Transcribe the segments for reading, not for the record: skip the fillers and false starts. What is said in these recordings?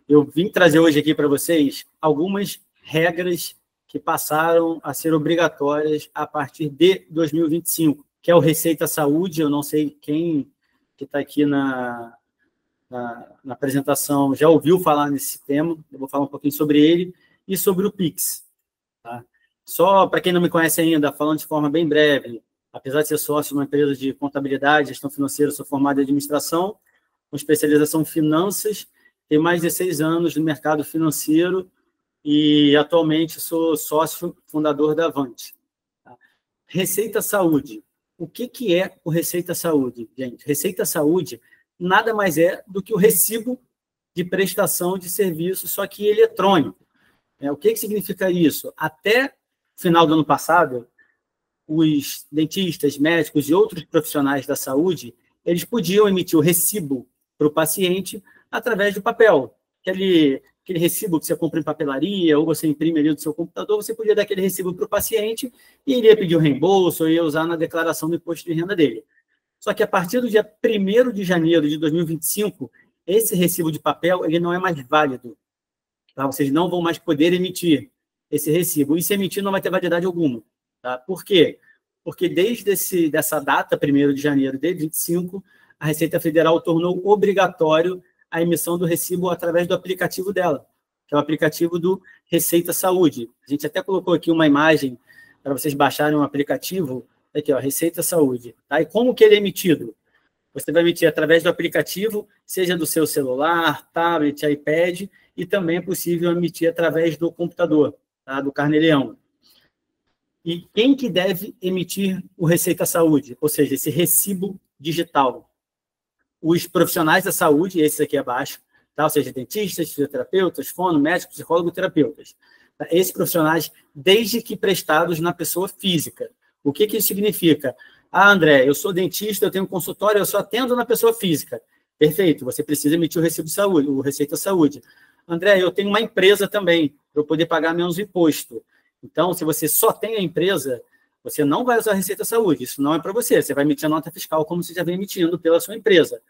eu vim trazer hoje aqui para vocês algumas regras que passaram a ser obrigatórias a partir de 2025, que é o Receita Saúde. Eu não sei quem que está aqui na apresentação já ouviu falar nesse tema, eu vou falar um pouquinho sobre ele e sobre o Pix. Tá? Só para quem não me conhece ainda, falando de forma bem breve, apesar de ser sócio de uma empresa de contabilidade, gestão financeira, sou formado em administração, com especialização em finanças, tenho mais de 16 anos no mercado financeiro e atualmente sou sócio fundador da Avante. Tá? Receita Saúde. O que é o Receita Saúde, gente? Receita Saúde nada mais é do que o recibo de prestação de serviço, só que eletrônico. O que significa isso? Até final do ano passado, os dentistas, médicos e outros profissionais da saúde, eles podiam emitir o recibo para o paciente através do papel. Aquele recibo que você compra em papelaria ou você imprime ali do seu computador, você podia dar aquele recibo para o paciente e ele ia pedir o reembolso ou ia usar na declaração do imposto de renda dele. Só que a partir do dia 1º de janeiro de 2025, esse recibo de papel ele não é mais válido. Tá? Vocês não vão mais poder emitir esse recibo. E se emitir, não vai ter validade alguma. Tá? Por quê? Porque desde dessa data, 1º de janeiro de 2025, a Receita Federal tornou obrigatório a emissão do recibo através do aplicativo dela, que é o aplicativo do Receita Saúde. A gente até colocou aqui uma imagem para vocês baixarem um aplicativo. Aqui, ó, Receita Saúde. Tá? E como que ele é emitido? Você vai emitir através do aplicativo, seja do seu celular, tablet, iPad, e também é possível emitir através do computador, tá? Do Carnê-Leão. E quem que deve emitir o Receita Saúde? Ou seja, esse recibo digital? Os profissionais da saúde, esses aqui abaixo, tá? Ou seja, dentistas, fisioterapeutas, fono, médicos, psicólogos, terapeutas. Tá? Esses profissionais, desde que prestados na pessoa física. O que isso significa? Ah, André, eu sou dentista, eu tenho um consultório, eu só atendo na pessoa física. Perfeito, você precisa emitir o recibo de saúde, o Receita Saúde. André, eu tenho uma empresa também, para eu poder pagar menos imposto. Então, se você só tem a empresa, você não vai usar a Receita Saúde, isso não é para você. Você vai emitir a nota fiscal como você já vem emitindo pela sua empresa.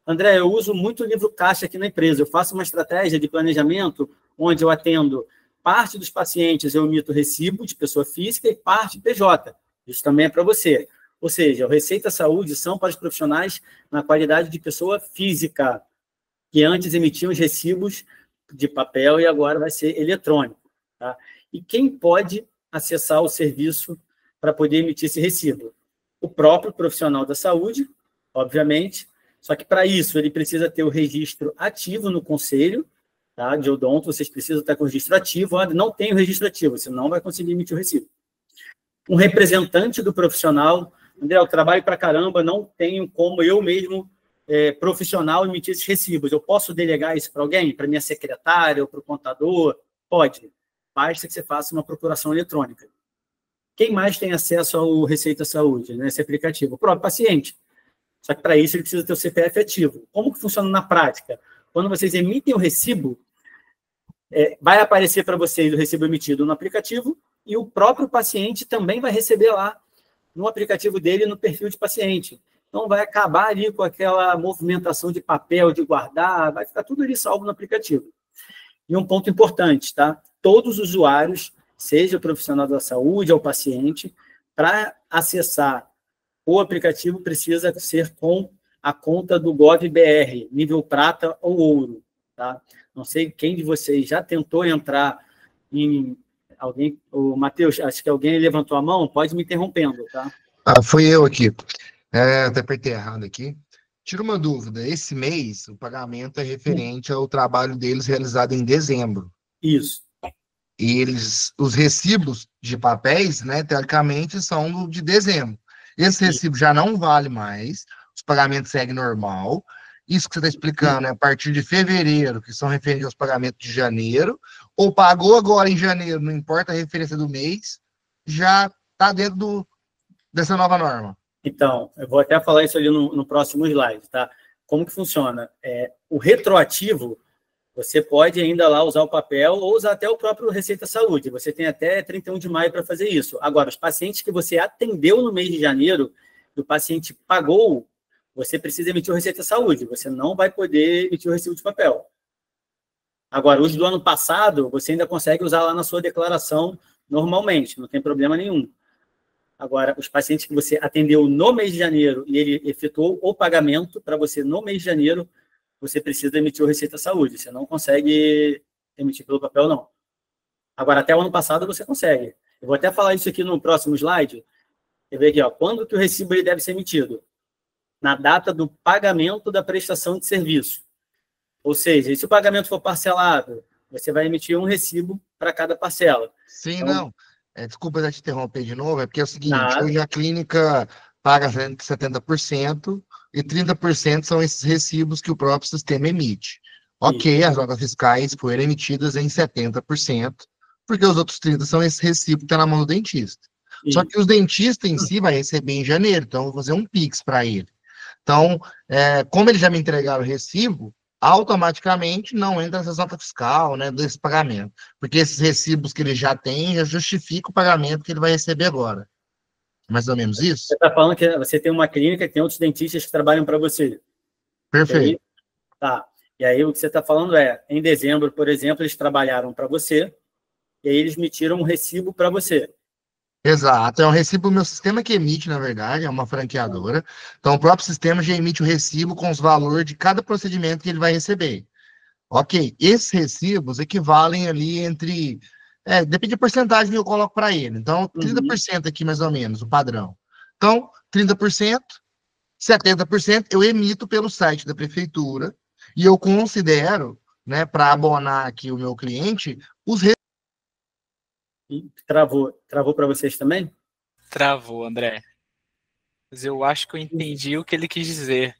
André, eu uso muito o livro caixa aqui na empresa, eu faço uma estratégia de planejamento onde eu atendo parte dos pacientes, eu emito recibo de pessoa física e parte PJ. Isso também é para você. Ou seja, o Receita Saúde são para os profissionais na qualidade de pessoa física, que antes emitiam os recibos de papel e agora vai ser eletrônico. Tá? E quem pode acessar o serviço para poder emitir esse recibo? O próprio profissional da saúde, obviamente, só que para isso ele precisa ter o registro ativo no conselho, tá? De odonto, vocês precisam estar com o registro ativo. Não tem o registro ativo, você não vai conseguir emitir o recibo. Um representante do profissional, André, eu trabalho para caramba, não tenho como eu mesmo, profissional, emitir esses recibos. Eu posso delegar isso para alguém? Para minha secretária ou para o contador? Pode. Basta que você faça uma procuração eletrônica. Quem mais tem acesso ao Receita Saúde, nesse aplicativo? O próprio paciente. Só que para isso ele precisa ter o CPF ativo. Como que funciona na prática? Quando vocês emitem o recibo, vai aparecer para vocês o recibo emitido no aplicativo e o próprio paciente também vai receber lá no aplicativo dele, no perfil de paciente. Então, vai acabar ali com aquela movimentação de papel, de guardar, vai ficar tudo ali salvo no aplicativo. E um ponto importante, tá? Todos os usuários, seja o profissional da saúde ou o paciente, para acessar o aplicativo precisa ser com a conta do GovBR, nível prata ou ouro, tá? Não sei quem de vocês já tentou entrar em... Alguém, o Matheus, acho que alguém levantou a mão, pode me interrompendo, tá? Fui eu aqui. Até apertei errado aqui. Tira uma dúvida, esse mês o pagamento é referente ao trabalho deles realizado em dezembro. Isso. E os recibos de papéis, né, teoricamente, são de dezembro. Esse recibo já não vale mais, os pagamentos seguem normal. Isso que você está explicando é a partir de fevereiro, que são referentes aos pagamentos de janeiro, ou pagou agora em janeiro, não importa a referência do mês, já está dentro dessa nova norma. Então, eu vou até falar isso ali no próximo slide, tá? Como que funciona? O retroativo, você pode ainda lá usar o papel ou usar até o próprio Receita Saúde. Você tem até 31 de maio para fazer isso. Agora, os pacientes que você atendeu no mês de janeiro, o paciente pagou, você precisa emitir o Receita Saúde. Você não vai poder emitir o recibo de papel. Agora, os do ano passado, você ainda consegue usar lá na sua declaração normalmente, não tem problema nenhum. Agora, os pacientes que você atendeu no mês de janeiro e ele efetuou o pagamento para você no mês de janeiro, você precisa emitir o Receita Saúde. Você não consegue emitir pelo papel, não. Agora, até o ano passado, você consegue. Eu vou até falar isso aqui no próximo slide. Você vê aqui, ó, quando que o recibo ele deve ser emitido? Na data do pagamento da prestação de serviço. Ou seja, se o pagamento for parcelado, você vai emitir um recibo para cada parcela. Sim, então, não. Desculpa já te interromper de novo, é porque é o seguinte, nada. hoje a clínica paga 70% e 30% são esses recibos que o próprio sistema emite. Ok, as notas fiscais foram emitidas em 70%, porque os outros 30% são esse recibo que está na mão do dentista. Só que os dentistas em si vai receber em janeiro, então eu vou fazer um Pix para ele. Então, como eles já me entregaram o recibo, automaticamente não entra nessa nota fiscal, né, desse pagamento. Porque esses recibos que ele já tem, já justifica o pagamento que ele vai receber agora. Mais ou menos isso? Você está falando que você tem uma clínica que tem outros dentistas que trabalham para você. Perfeito. E aí o que você está falando em dezembro, por exemplo, eles trabalharam para você, e aí eles emitiram um recibo para você. Exato, é um recibo do meu sistema que emite, na verdade, é uma franqueadora. Então, o próprio sistema já emite o recibo com os valores de cada procedimento que ele vai receber. Ok, esses recibos equivalem ali entre... depende da porcentagem que eu coloco para ele. Então, 30% aqui, mais ou menos, o padrão. Então, 30%, 70% eu emito pelo site da prefeitura e eu considero, né, para abonar aqui o meu cliente, os recibos. Travou para vocês também? Travou, André. Mas eu acho que eu entendi o que ele quis dizer.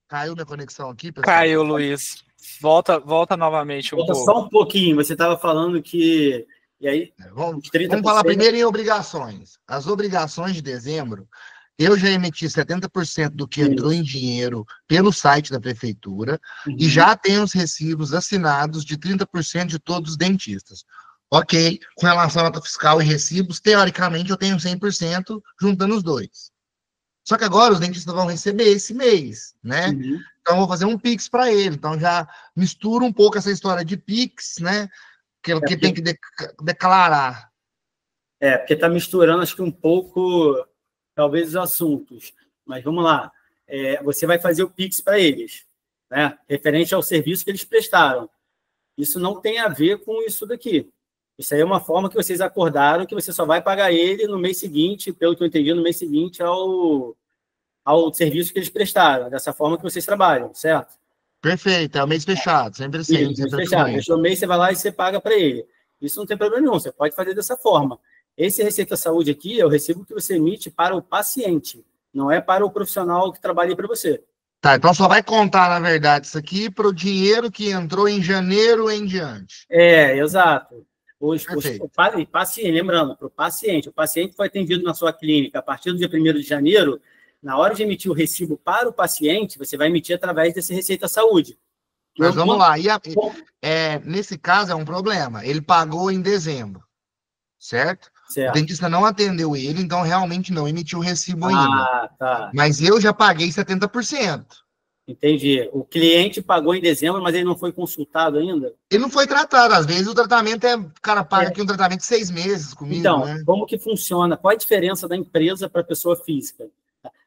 Caiu minha conexão aqui, pessoal? Caiu, Luiz. Volta novamente Volta só um pouquinho. Você estava falando que... E aí, vamos falar primeiro em obrigações. As obrigações de dezembro, eu já emiti 70% do que entrou em dinheiro pelo site da prefeitura e já tenho os recibos assinados de 30% de todos os dentistas. Ok, com relação à nota fiscal e recibos, teoricamente eu tenho 100% juntando os dois. Só que agora os dentistas vão receber esse mês, né? Então eu vou fazer um Pix para ele. Então já mistura um pouco essa história de Pix, né? Que tem que declarar. Porque está misturando, acho que um pouco, talvez, os assuntos. Mas vamos lá. Você vai fazer o Pix para eles, né? Referente ao serviço que eles prestaram. Isso não tem a ver com isso daqui. Isso aí é uma forma que vocês acordaram que você só vai pagar ele no mês seguinte, pelo que eu entendi, no mês seguinte ao serviço que eles prestaram. Dessa forma que vocês trabalham, certo? Perfeito, é o mês fechado, sempre assim. Mês fechado. Fechou o mês, você vai lá e você paga para ele. Isso não tem problema nenhum, você pode fazer dessa forma. Esse Receita Saúde aqui é o recibo que você emite para o paciente, não é para o profissional que trabalha para você. Tá, então só vai contar, na verdade, isso aqui para o dinheiro que entrou em janeiro em diante. Exato. Lembrando, para o paciente foi atendido na sua clínica a partir do dia 1º de janeiro, na hora de emitir o recibo para o paciente, você vai emitir através desse Receita Saúde. Mas vamos lá, nesse caso é um problema, ele pagou em dezembro, certo? O dentista não atendeu ele, então realmente não emitiu o recibo ainda. Tá. Mas eu já paguei 70%. Entendi. O cliente pagou em dezembro, mas ele não foi consultado ainda? Ele não foi tratado. Às vezes o tratamento o cara paga aqui um tratamento de 6 meses comigo, então, né? Como que funciona? Qual a diferença da empresa para a pessoa física?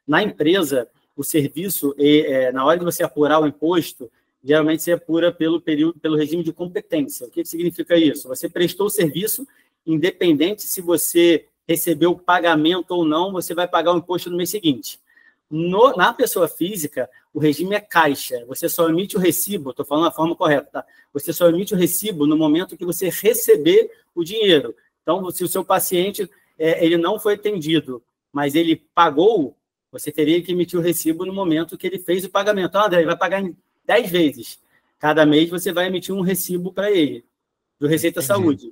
Na empresa, o serviço, na hora de você apurar o imposto, geralmente você apura pelo regime de competência. O que significa isso? Você prestou o serviço, independente se você recebeu o pagamento ou não, você vai pagar o imposto no mês seguinte. Na pessoa física, o regime é caixa. Você só emite o recibo, estou falando da forma correta, tá? Você só emite o recibo no momento que você receber o dinheiro. Então, se o seu paciente ele não foi atendido, mas ele pagou, você teria que emitir o recibo no momento que ele fez o pagamento. André, ele vai pagar em 10 vezes. Cada mês você vai emitir um recibo para ele, do Receita Saúde.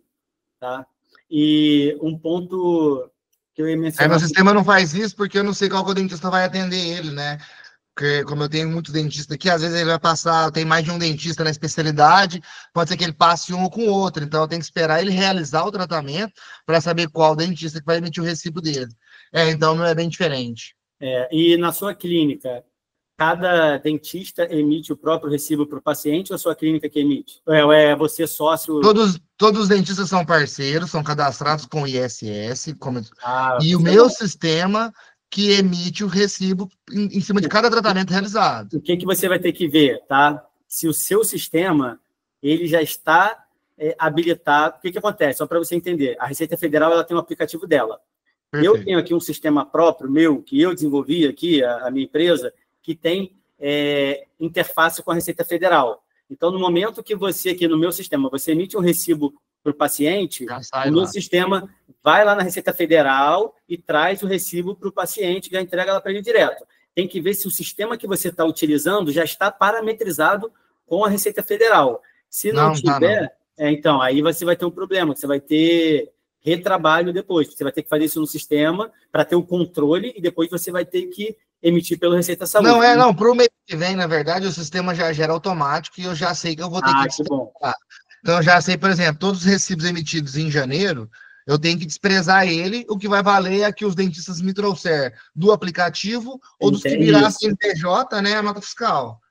Tá? E um ponto que eu ia mencionar... Meu sistema não faz isso porque eu não sei qual que o dentista vai atender ele, né? Porque como eu tenho muitos dentistas aqui, às vezes ele vai passar, tem mais de um dentista na especialidade, pode ser que ele passe um com o outro, então eu tenho que esperar ele realizar o tratamento para saber qual dentista que vai emitir o recibo dele. Então não é bem diferente. E na sua clínica, cada dentista emite o próprio recibo para o paciente ou a sua clínica que emite? É você sócio... Todos os dentistas são parceiros, são cadastrados com o ISS, e o isso é meu bom. sistema que emite o recibo em cima de cada tratamento realizado. O que você vai ter que ver, tá? Se o seu sistema ele já está habilitado, o que acontece? Só para você entender, a Receita Federal ela tem um aplicativo dela. Perfeito. Eu tenho aqui um sistema próprio meu, que eu desenvolvi aqui, a minha empresa, que tem interface com a Receita Federal. Então, no momento que você, aqui no meu sistema, você emite um recibo para o paciente, o meu sistema vai lá na Receita Federal e traz o recibo para o paciente, já entrega lá para ele direto. Tem que ver se o sistema que você está utilizando já está parametrizado com a Receita Federal. Se não tiver, então, aí você vai ter um problema, você vai ter retrabalho depois. Você vai ter que fazer isso no sistema para ter o controle e depois você vai ter que emitir pelo Receita Saúde. Não, para o mês que vem, na verdade, o sistema já gera automático e eu já sei que eu vou ter que desprezar. Então, eu já sei, por exemplo, todos os recibos emitidos em janeiro, eu tenho que desprezar ele, o que vai valer é que os dentistas me trouxer do aplicativo ou dos que virassem PJ, né, a nota fiscal.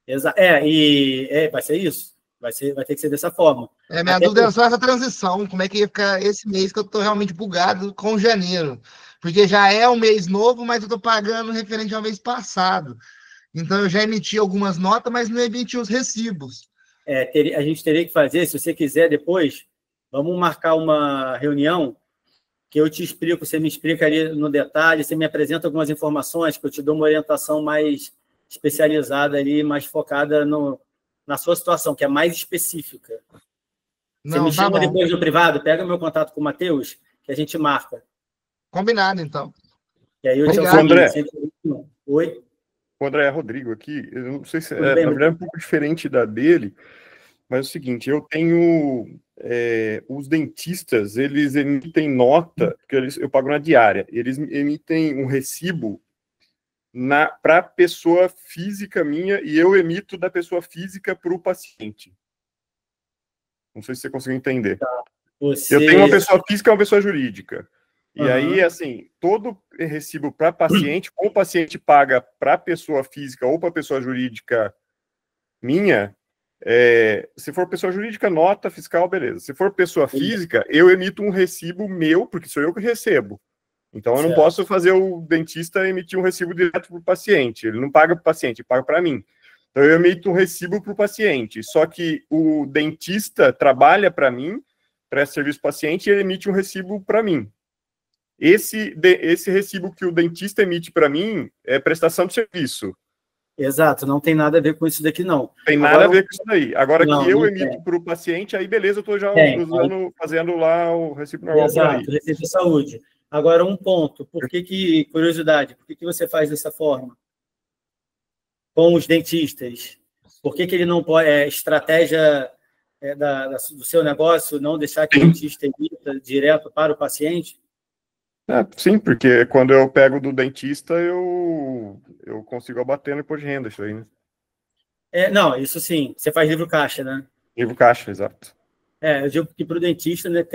Vai ser isso. Vai ter que ser dessa forma. Minha dúvida era só essa transição, como é que ia ficar esse mês que eu estou realmente bugado com janeiro. Porque já é um mês novo, mas eu estou pagando referente ao mês passado. Então, eu já emiti algumas notas, mas não emiti os recibos. A gente teria que fazer, se você quiser depois, vamos marcar uma reunião que eu te explico, você me explica ali no detalhe, você me apresenta algumas informações, que eu te dou uma orientação mais especializada ali, mais focada na sua situação, que é mais específica. Você me chama depois no privado, pega meu contato com o Matheus, que a gente marca. Combinado, então. E aí eu te André. Oi? O André Rodrigo aqui, eu não sei se na verdade é um pouco diferente da dele, mas é o seguinte, eu tenho os dentistas, eles emitem nota, porque eu pago na diária, eles emitem um recibo para a pessoa física minha e eu emito da pessoa física para o paciente. Não sei se você conseguiu entender. Tá. Eu tenho uma pessoa física e uma pessoa jurídica. E aí, assim, todo recibo para paciente, ou o paciente paga para a pessoa física ou para a pessoa jurídica minha, se for pessoa jurídica, nota fiscal, beleza. Se for pessoa física, eu emito um recibo meu, porque sou eu que recebo. Então, eu não posso fazer o dentista emitir um recibo direto para o paciente. Ele não paga para o paciente, ele paga para mim. Então, eu emito um recibo para o paciente. Só que o dentista trabalha para mim, presta serviço para o paciente, e ele emite um recibo para mim. Esse recibo que o dentista emite para mim é prestação de serviço. Exato, não tem nada a ver com isso daqui, não. Tem nada a ver com isso daí. Agora que eu emito para o paciente, aí beleza, eu estou já fazendo lá o recibo normal. Exato, Receita de Saúde. Agora, um ponto, curiosidade, por que você faz dessa forma? Com os dentistas? Por que ele não pode, estratégia do seu negócio, não deixar que o dentista emita direto para o paciente? Sim, porque quando eu pego do dentista, eu consigo abater no imposto de renda, isso aí, né? Não, isso sim. Você faz livro caixa, né? Livro caixa, exato. Eu digo que para o dentista, né,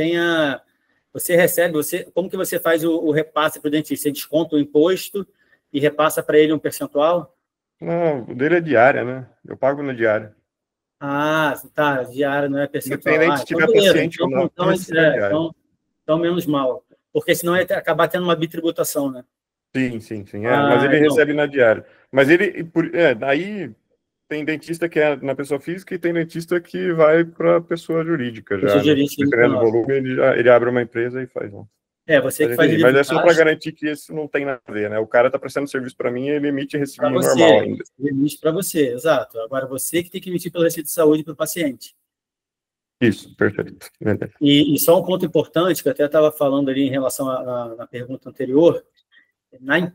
você recebe, como que você faz o repasse para o dentista? Você desconta o imposto e repassa para ele um percentual? Não, o dele é diária, né? Eu pago na diária. Tá, diária, não é percentual. Independente se tiver paciente ou não. Então, menos mal. Porque senão ia acabar tendo uma bitributação, né? Sim. Mas ele recebe na diária. Mas daí tem dentista que é na pessoa física e tem dentista que vai para a pessoa jurídica. Pessoa jurídica, dependendo do volume, ele abre uma empresa e faz um. Você que faz mas é só para garantir que isso não tem nada a ver, né? O cara está prestando serviço para mim e ele emite recibo normal ainda. Ele emite para você, exato. Agora você que tem que emitir pela Receita de Saúde para o paciente. Isso, perfeito. E só um ponto importante, que eu até estava falando ali em relação à pergunta anterior,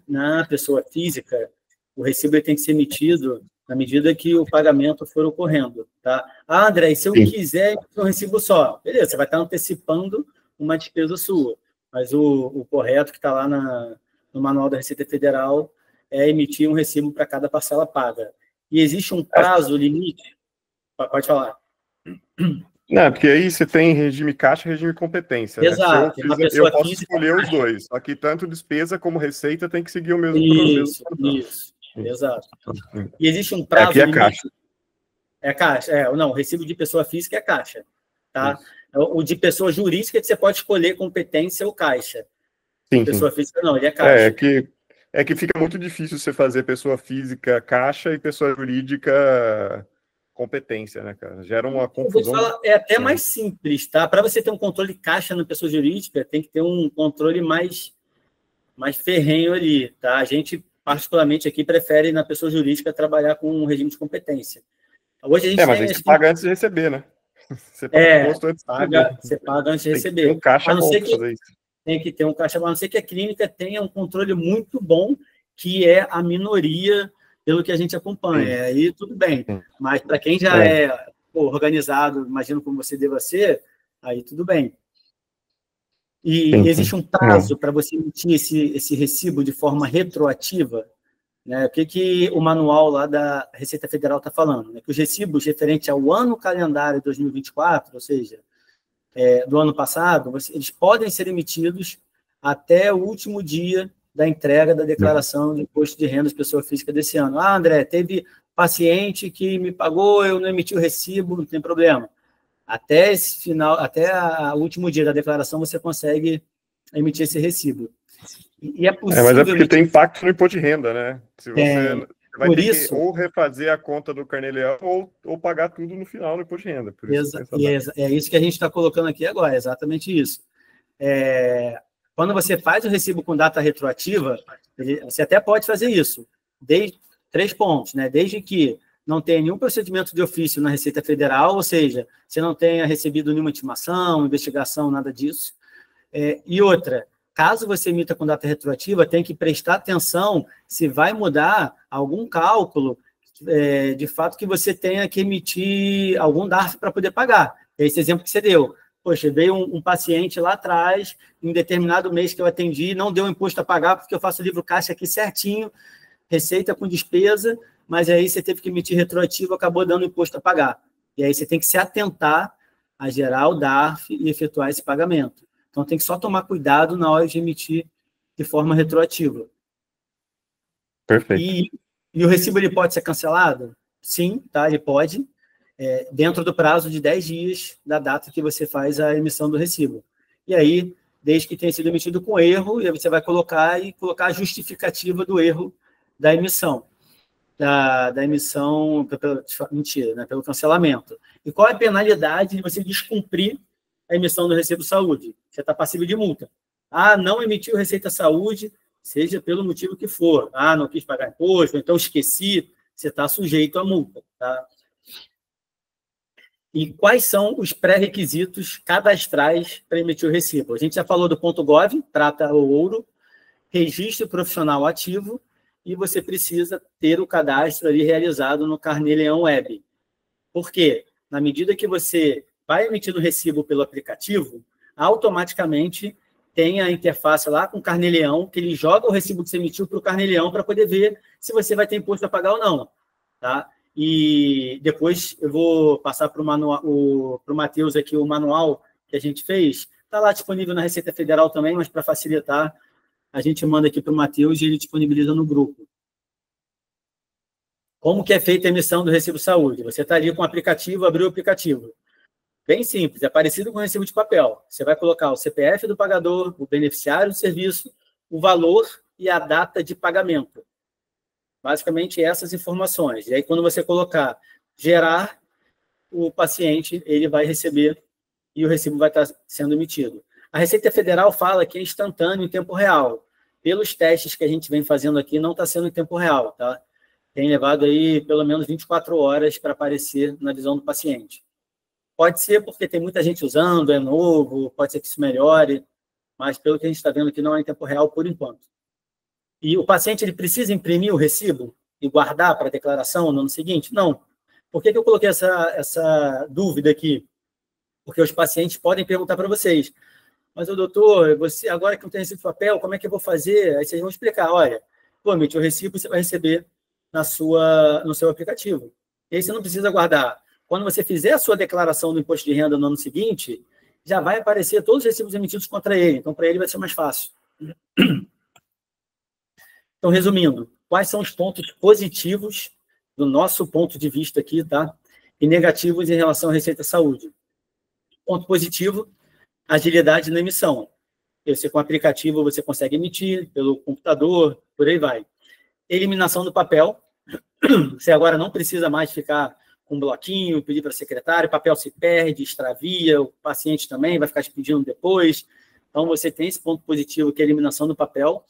na pessoa física, o recibo tem que ser emitido na medida que o pagamento for ocorrendo. Tá? André, e se eu quiser um recibo só? Beleza, você vai estar antecipando uma despesa sua, mas o correto que está lá no manual da Receita Federal é emitir um recibo para cada parcela paga. E existe um prazo limite? Pode falar. Não, porque aí você tem regime caixa e regime competência. Exato. Né? Eu posso escolher os dois. Aqui, tanto despesa como receita tem que seguir o mesmo processo. Isso. Exato. E existe um prazo Aqui é limite. caixa. É caixa. Não, o recibo de pessoa física é caixa. Tá? O de pessoa jurídica você pode escolher competência ou caixa. Sim, Pessoa sim. física não, ele é caixa. É que fica muito difícil você fazer pessoa física caixa e pessoa jurídica competência, né, cara? Gera uma confusão. É até mais simples, tá? Para você ter um controle caixa na pessoa jurídica, tem que ter um controle mais ferrenho ali, tá? A gente, particularmente aqui, prefere na pessoa jurídica trabalhar com um regime de competência. Hoje a gente mas aí você paga antes de receber, né? Você paga imposto antes de receber. Você paga antes de receber. Tem que ter um caixa bom para fazer isso. Tem que ter um caixa bom, a não ser que a clínica tenha um controle muito bom, que é a minoria, pelo que a gente acompanha. Aí tudo bem. Mas para quem já é organizado, imagino como você deva ser, aí tudo bem. E existe um prazo para você emitir esse recibo de forma retroativa, né? O que o manual lá da Receita Federal está falando? Né? Que os recibos referentes ao ano calendário 2024, ou seja, do ano passado, eles podem ser emitidos até o último dia da entrega da declaração de imposto de renda de pessoa física desse ano. Ah, André, teve paciente que me pagou, eu não emiti o recibo, não tem problema. Até esse final, até o último dia da declaração, você consegue emitir esse recibo. E é possível... mas é porque tem impacto no imposto de renda, né? Se você vai ter isso, que ou refazer a conta do Carnê-Leão ou pagar tudo no final no imposto de renda. Por isso é isso que a gente está colocando aqui agora, exatamente isso. Quando você faz o recibo com data retroativa, você até pode fazer isso. 3 pontos, né? Desde que não tenha nenhum procedimento de ofício na Receita Federal, ou seja, você não tenha recebido nenhuma intimação, investigação, nada disso. E outra, caso você emita com data retroativa, tem que prestar atenção se vai mudar algum cálculo, de fato, que você tenha que emitir algum DARF para poder pagar. Esse exemplo que você deu. Poxa, veio um paciente lá atrás, em determinado mês que eu atendi, não deu imposto a pagar, porque eu faço o livro caixa aqui certinho, receita com despesa, mas aí você teve que emitir retroativo, acabou dando imposto a pagar. E aí você tem que se atentar a gerar o DARF e efetuar esse pagamento. Então, tem que só tomar cuidado na hora de emitir de forma retroativa. Perfeito. E o recibo ele pode ser cancelado? Sim, tá? Ele pode, dentro do prazo de 10 dias da data que você faz a emissão do recibo. E aí, desde que tenha sido emitido com erro, e aí você vai colocar a justificativa do erro da emissão. Da emissão, mentira, né, pelo cancelamento. E qual é a penalidade de você descumprir a emissão do recibo saúde? Você está passível de multa. Ah, não emitiu Receita Saúde, seja pelo motivo que for. Ah, não quis pagar imposto, então esqueci, você está sujeito à multa. Tá? E quais são os pré-requisitos cadastrais para emitir o recibo? A gente já falou do .gov, prata ou ouro, registro profissional ativo, e você precisa ter o cadastro ali realizado no Carnê-Leão Web. Por quê? Na medida que você vai emitindo o recibo pelo aplicativo, automaticamente tem a interface lá com o Carnê-Leão, que ele joga o recibo que você emitiu para o Carnê-Leão para poder ver se você vai ter imposto a pagar ou não. Tá? E depois eu vou passar para o Matheus aqui o manual que a gente fez. Está lá disponível na Receita Federal também, mas para facilitar, a gente manda aqui para o Matheus e ele disponibiliza no grupo. Como que é feita a emissão do recibo saúde? Você está ali com o aplicativo, abriu o aplicativo. Bem simples, é parecido com o recibo de papel. Você vai colocar o CPF do pagador, o beneficiário do serviço, o valor e a data de pagamento. Basicamente, essas informações. E aí, quando você colocar gerar, o paciente ele vai receber e o recibo vai estar sendo emitido. A Receita Federal fala que é instantâneo em tempo real. Pelos testes que a gente vem fazendo aqui, não está sendo em tempo real, tá? Tem levado aí pelo menos 24 horas para aparecer na visão do paciente. Pode ser porque tem muita gente usando, é novo, pode ser que isso melhore, mas pelo que a gente está vendo aqui, não é em tempo real por enquanto. E o paciente ele precisa imprimir o recibo e guardar para a declaração no ano seguinte? Não. Por que eu coloquei essa dúvida aqui? Porque os pacientes podem perguntar para vocês, mas, doutor, você agora que não tem recibo de papel, como é que eu vou fazer? Aí vocês vão explicar, olha, emitiu o recibo, você vai receber no seu aplicativo. E aí você não precisa guardar. Quando você fizer a sua declaração do imposto de renda no ano seguinte, já vai aparecer todos os recibos emitidos contra ele. Então, para ele vai ser mais fácil. Então, resumindo, quais são os pontos positivos do nosso ponto de vista aqui, tá? E negativos em relação à Receita Saúde. Ponto positivo, agilidade na emissão. Você, com o aplicativo, você consegue emitir pelo computador, por aí vai. Eliminação do papel. Você agora não precisa mais ficar com um bloquinho, pedir para a secretária, o papel se perde, extravia, o paciente também vai ficar te pedindo depois. Então, você tem esse ponto positivo, que é a eliminação do papel.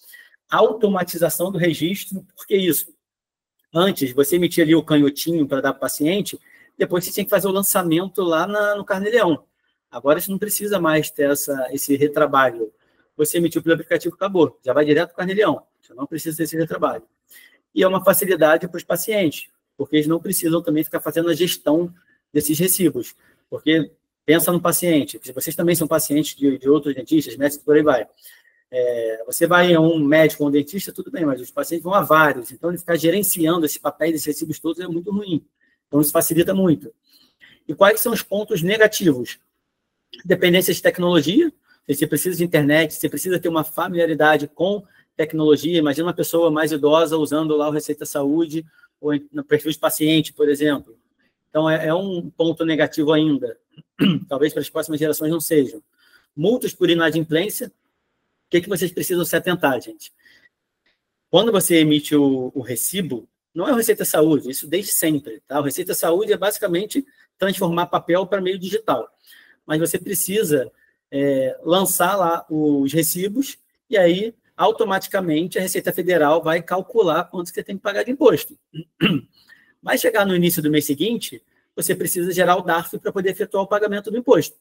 Automatização do registro. Por que isso? Antes, você emitia ali o canhotinho para dar para o paciente, depois você tinha que fazer o lançamento lá no Carnê-Leão. Agora, você não precisa mais ter esse retrabalho. Você emitiu pelo aplicativo, acabou. Já vai direto para o Carnê-Leão. Você não precisa desse retrabalho. E é uma facilidade para os pacientes, porque eles não precisam também ficar fazendo a gestão desses recibos. Porque, pensa no paciente, se vocês também são pacientes de outros dentistas, médicos, por aí vai. Você vai a um médico ou um dentista, tudo bem, mas os pacientes vão a vários. Então, ele ficar gerenciando esses papéis, esses recibos todos, é muito ruim. Então, isso facilita muito. E quais são os pontos negativos? Dependência de tecnologia. Você precisa de internet, você precisa ter uma familiaridade com tecnologia. Imagina uma pessoa mais idosa usando lá o Receita Saúde, ou no perfil de paciente, por exemplo. Então, é um ponto negativo ainda. Talvez para as próximas gerações não sejam. Multas por inadimplência. O que vocês precisam se atentar, gente? Quando você emite o recibo, não é o Receita Saúde, isso desde sempre. Tá? O Receita Saúde é basicamente transformar papel para meio digital. Mas você precisa lançar lá os recibos e aí, automaticamente, a Receita Federal vai calcular quanto você tem que pagar de imposto. Vai chegar no início do mês seguinte, você precisa gerar o DARF para poder efetuar o pagamento do imposto.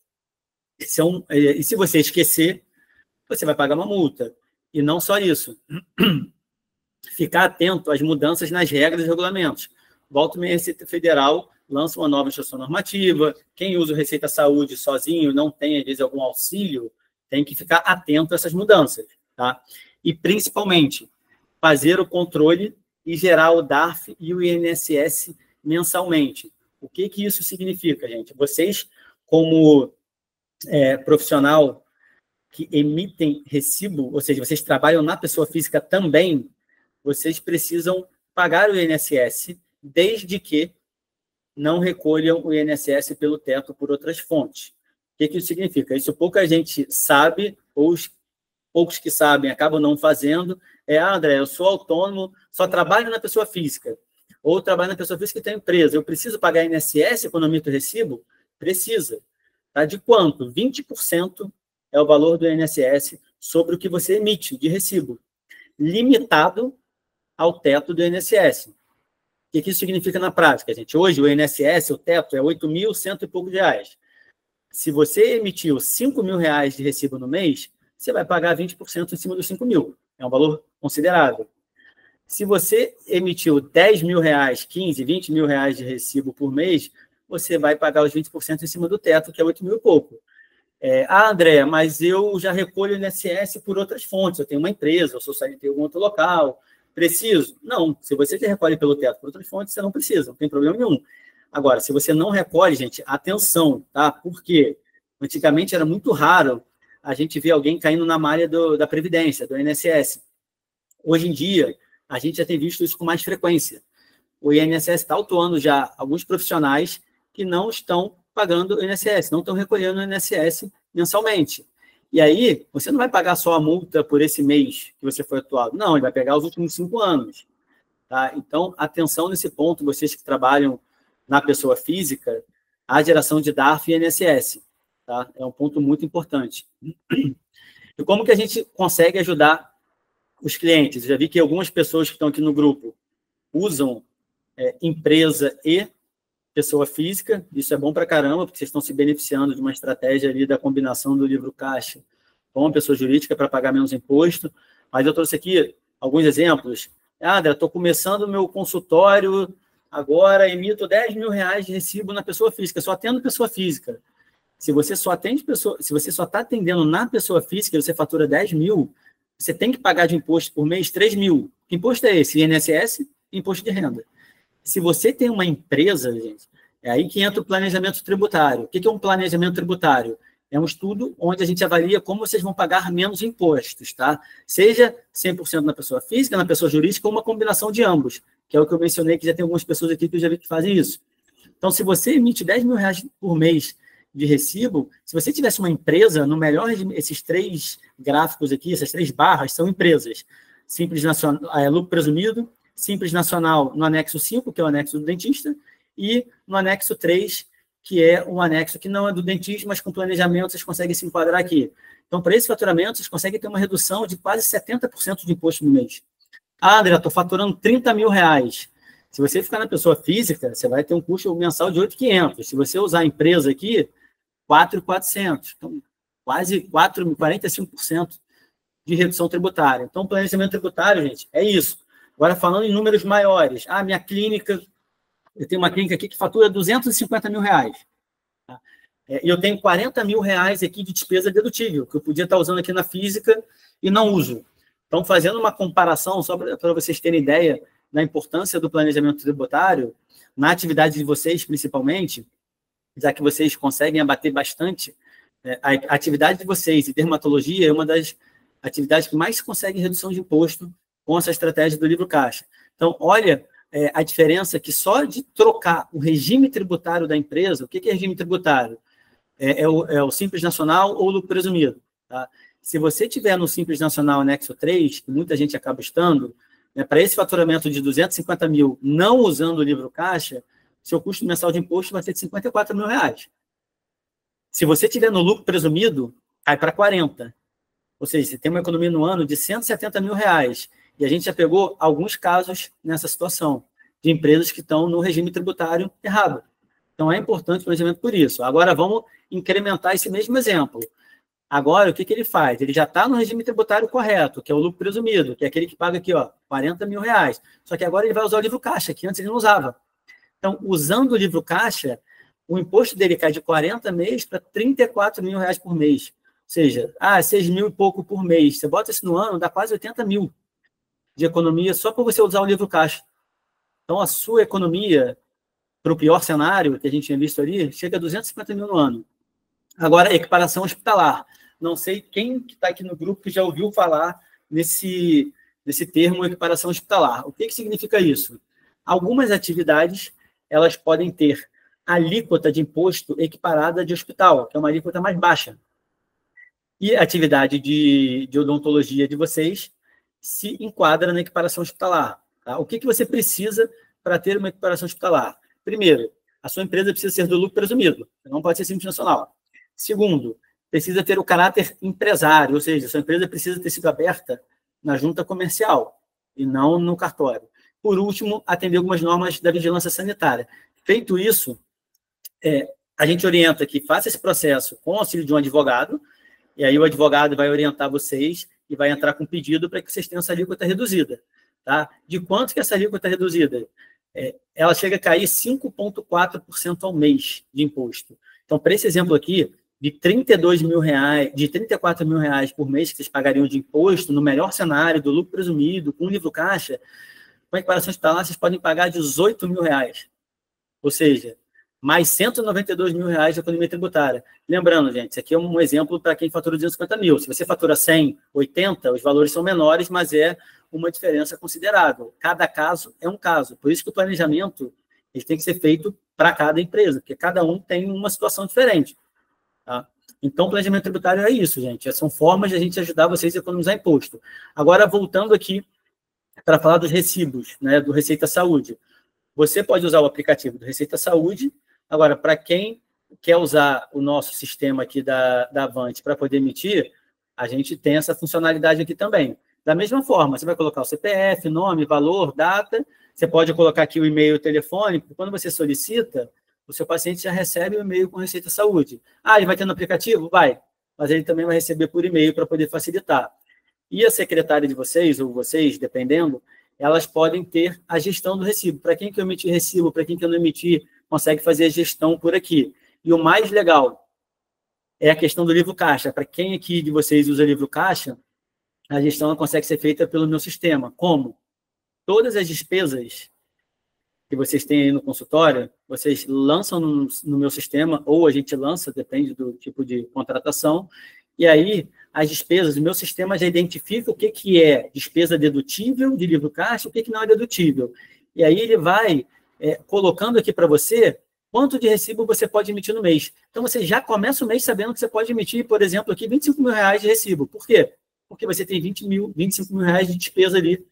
E se você esquecer, você vai pagar uma multa. E não só isso. Ficar atento às mudanças nas regras e regulamentos. Volta e Receita Federal lança uma nova instrução normativa. Quem usa o Receita Saúde sozinho, não tem, às vezes, algum auxílio, tem que ficar atento a essas mudanças. Tá? E, principalmente, fazer o controle e gerar o DARF e o INSS mensalmente. O que isso significa, gente? Vocês, como profissional que emitem recibo, ou seja, vocês trabalham na pessoa física também, vocês precisam pagar o INSS, desde que não recolham o INSS pelo teto por outras fontes. O que isso significa? Isso pouca gente sabe, ou os poucos que sabem acabam não fazendo. André, eu sou autônomo, só trabalho na pessoa física. Ou trabalho na pessoa física e tenho empresa. Eu preciso pagar INSS quando eu emito recibo? Precisa. Tá? De quanto? 20% é o valor do INSS sobre o que você emite de recibo, limitado ao teto do INSS. O que isso significa na prática, gente? Hoje, o INSS, o teto, é R$ 8.100 e poucos reais. Se você emitiu R$ 5.000 de recibo no mês, você vai pagar 20% em cima dos 5.000. É um valor considerável. Se você emitiu R$10.000, 15, R$20.000 de recibo por mês, você vai pagar os 20% em cima do teto, que é 8.000 e pouco. André, mas eu já recolho o INSS por outras fontes. Eu tenho uma empresa, eu sou CLT em algum outro local. Preciso? Não. Se você já recolhe pelo teto por outras fontes, você não precisa, não tem problema nenhum. Agora, se você não recolhe, gente, atenção, tá? Porque antigamente era muito raro a gente ver alguém caindo na malha da Previdência, do INSS. Hoje em dia, a gente já tem visto isso com mais frequência. O INSS está autuando já alguns profissionais que não estão pagando o INSS, não estão recolhendo o INSS mensalmente. E aí, você não vai pagar só a multa por esse mês que você foi atuado. Não, ele vai pegar os últimos 5 anos. Tá? Então, atenção nesse ponto, vocês que trabalham na pessoa física, a geração de DARF e INSS. Tá? É um ponto muito importante. E como que a gente consegue ajudar os clientes? Eu já vi que algumas pessoas que estão aqui no grupo usam empresa e pessoa física. Isso é bom para caramba, porque vocês estão se beneficiando de uma estratégia ali da combinação do livro caixa com a pessoa jurídica para pagar menos imposto. Mas eu trouxe aqui alguns exemplos. André, estou começando o meu consultório agora, emito R$10.000 de recibo na pessoa física, só atendo pessoa física. Se você só está atendendo na pessoa física e você fatura 10.000, você tem que pagar de imposto por mês 3.000. Que imposto é esse? INSS e imposto de renda. Se você tem uma empresa, gente, é aí que entra o planejamento tributário. O que é um planejamento tributário? É um estudo onde a gente avalia como vocês vão pagar menos impostos, tá? Seja 100% na pessoa física, na pessoa jurídica, ou uma combinação de ambos, que é o que eu mencionei, que já tem algumas pessoas aqui que eu já vi que fazem isso. Então, se você emite R$10 mil por mês de recibo, se você tivesse uma empresa, no melhor, esses 3 gráficos aqui, essas 3 barras, são empresas. Simples Nacional, lucro presumido, Simples Nacional no anexo 5, que é o anexo do dentista, e no anexo 3, que é um anexo que não é do dentista, mas com planejamento vocês conseguem se enquadrar aqui. Então, para esse faturamento, vocês conseguem ter uma redução de quase 70% de imposto no mês. Ah, André, estou faturando R$30 mil. Se você ficar na pessoa física, você vai ter um custo mensal de 8.500. Se você usar a empresa aqui, 4.400. Então, quase 45% de redução tributária. Então, planejamento tributário, gente, é isso. Agora, falando em números maiores. Ah, minha clínica... Eu tenho uma clínica aqui que fatura R$250 mil. Tá? E eu tenho R$40 mil aqui de despesa dedutível, que eu podia estar usando aqui na física e não uso. Então, fazendo uma comparação, só para vocês terem ideia da importância do planejamento tributário, na atividade de vocês, principalmente, já que vocês conseguem abater bastante, a atividade de vocês e dermatologia é uma das atividades que mais consegue redução de imposto com essa estratégia do livro caixa. Então, olha... a diferença que só de trocar o regime tributário da empresa, o que é regime tributário? É o Simples Nacional ou lucro presumido. Tá? Se você tiver no Simples Nacional anexo 3, que muita gente acaba estando, para esse faturamento de 250 mil, não usando o livro caixa, seu custo mensal de imposto vai ser de 54 mil reais. Se você tiver no lucro presumido, cai para 40. Ou seja, você tem uma economia no ano de 170 mil reais. E a gente já pegou alguns casos nessa situação, de empresas que estão no regime tributário errado. Então, é importante o planejamento por isso. Agora, vamos incrementar esse mesmo exemplo. Agora, o que ele faz? Ele já está no regime tributário correto, que é o lucro presumido, que é aquele que paga aqui, ó, 40 mil reais. Só que agora ele vai usar o livro caixa, que antes ele não usava. Então, usando o livro caixa, o imposto dele cai de 40 mês para 34 mil reais por mês. Ou seja, 6 mil e pouco por mês. Você bota isso no ano, dá quase 80 mil de economia só por você usar o livro caixa. Então, a sua economia, para o pior cenário que a gente tinha visto ali, chega a 250 mil no ano. Agora, equiparação hospitalar. Não sei quem que está aqui no grupo que já ouviu falar nesse termo equiparação hospitalar. O que significa isso? Algumas atividades, elas podem ter alíquota de imposto equiparada de hospital, que é uma alíquota mais baixa. E a atividade de odontologia de vocês se enquadra na equiparação hospitalar. Tá? O que você precisa para ter uma equiparação hospitalar? Primeiro, a sua empresa precisa ser do lucro presumido, não pode ser Simples Nacional. Segundo, precisa ter o caráter empresário, ou seja, a sua empresa precisa ter sido aberta na junta comercial e não no cartório. Por último, atender algumas normas da vigilância sanitária. Feito isso, a gente orienta que faça esse processo com o auxílio de um advogado, e aí o advogado vai orientar vocês e vai entrar com pedido para que vocês tenham essa alíquota reduzida. Tá? De quanto que essa alíquota é reduzida? Ela chega a cair 5,4% ao mês de imposto. Então, para esse exemplo aqui, de 32 mil reais, de 34 mil reais por mês que vocês pagariam de imposto, no melhor cenário do lucro presumido, com livro caixa, com a equiparação hospitalar, vocês podem pagar 18 mil reais. Ou seja, mais 192 mil reais de economia tributária. Lembrando, gente, isso aqui é um exemplo para quem fatura 250 mil. Se você fatura 100, 80, os valores são menores, mas é uma diferença considerável. Cada caso é um caso. Por isso que o planejamento ele tem que ser feito para cada empresa, porque cada um tem uma situação diferente. Tá? Então, o planejamento tributário é isso, gente. São formas de a gente ajudar vocês a economizar imposto. Agora, voltando aqui para falar dos recibos, né, do Receita Saúde. Você pode usar o aplicativo do Receita Saúde. Agora, para quem quer usar o nosso sistema aqui da Avante para poder emitir, a gente tem essa funcionalidade aqui também. Da mesma forma, você vai colocar o CPF, nome, valor, data, você pode colocar aqui o e-mail, o telefone, porque quando você solicita, o seu paciente já recebe o e-mail com Receita Saúde. Ele vai ter no aplicativo? Vai. Mas ele também vai receber por e-mail para poder facilitar. E a secretária de vocês, ou vocês, dependendo, elas podem ter a gestão do recibo. Para quem que eu emiti recibo, para quem que eu não emiti, consegue fazer a gestão por aqui. E o mais legal é a questão do livro caixa. Para quem aqui de vocês usa livro caixa, a gestão consegue ser feita pelo meu sistema. Como? Todas as despesas que vocês têm aí no consultório, vocês lançam no meu sistema, ou a gente lança, depende do tipo de contratação, e aí as despesas, o meu sistema já identifica o que é despesa dedutível de livro caixa, o que não é dedutível. E aí ele vai colocando aqui para você quanto de recibo você pode emitir no mês. Então, você já começa o mês sabendo que você pode emitir, por exemplo, aqui R$25 mil de recibo. Por quê? Porque você tem R$25 mil de despesa ali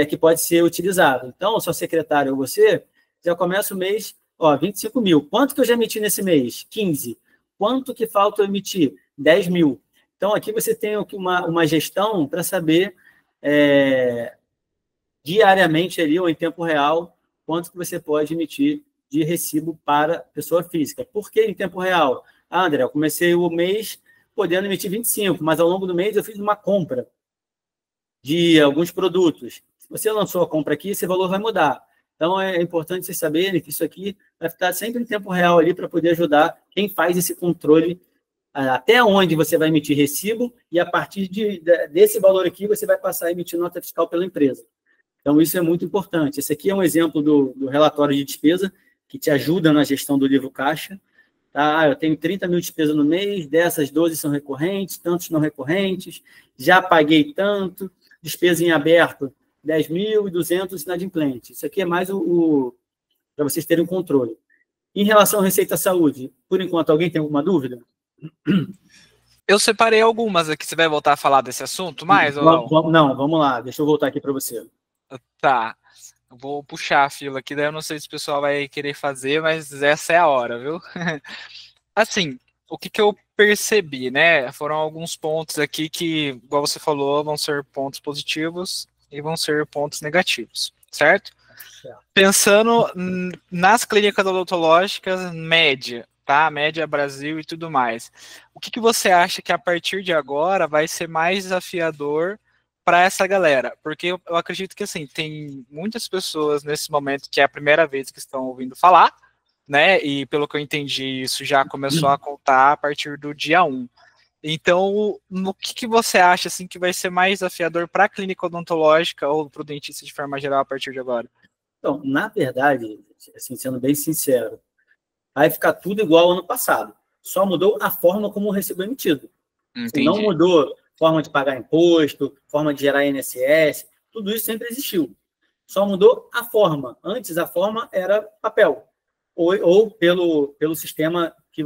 que pode ser utilizado. Então, sua secretária ou você, já começa o mês, 25 mil. Quanto que eu já emiti nesse mês? 15. Quanto que falta eu emitir? 10 mil. Então, aqui você tem uma gestão para saber diariamente ali, ou em tempo real, quanto que você pode emitir de recibo para pessoa física. Por que em tempo real? André, eu comecei o mês podendo emitir 25, mas ao longo do mês eu fiz uma compra de alguns produtos. Se você lançou a compra aqui, esse valor vai mudar. Então, é importante vocês saberem que isso aqui vai ficar sempre em tempo real ali para poder ajudar quem faz esse controle até onde você vai emitir recibo e a partir desse valor aqui você vai passar a emitir nota fiscal pela empresa. Então, isso é muito importante. Esse aqui é um exemplo do relatório de despesa que te ajuda na gestão do livro caixa. Tá? Eu tenho 30 mil despesas no mês, dessas 12 são recorrentes, tantos não recorrentes, já paguei tanto, despesa em aberto, 10.200 inadimplente. Isso aqui é mais para vocês terem um controle. Em relação à Receita Saúde, por enquanto, alguém tem alguma dúvida? Eu separei algumas aqui. Você vai voltar a falar desse assunto mais ou não? Não, vamos lá. Deixa eu voltar aqui para você. Tá. Eu vou puxar a fila aqui, daí eu não sei se o pessoal vai querer fazer, mas essa é a hora, viu? Assim, o que eu percebi, né? Foram alguns pontos aqui que, igual você falou, vão ser pontos positivos e vão ser pontos negativos, certo? Pensando nas clínicas odontológicas média, tá? Média Brasil e tudo mais. O que você acha que a partir de agora vai ser mais desafiador para essa galera? Porque eu acredito que, assim, tem muitas pessoas nesse momento que é a primeira vez que estão ouvindo falar, né? E pelo que eu entendi, isso já começou a contar a partir do dia 1. Então, no que você acha, assim, que vai ser mais desafiador para a clínica odontológica ou para o dentista de forma geral a partir de agora? Então, na verdade, assim, sendo bem sincero, vai ficar tudo igual ao ano passado. Só mudou a forma como o recibo é emitido. Não mudou forma de pagar imposto, forma de gerar INSS, tudo isso sempre existiu. Só mudou a forma. Antes, a forma era papel, ou pelo sistema que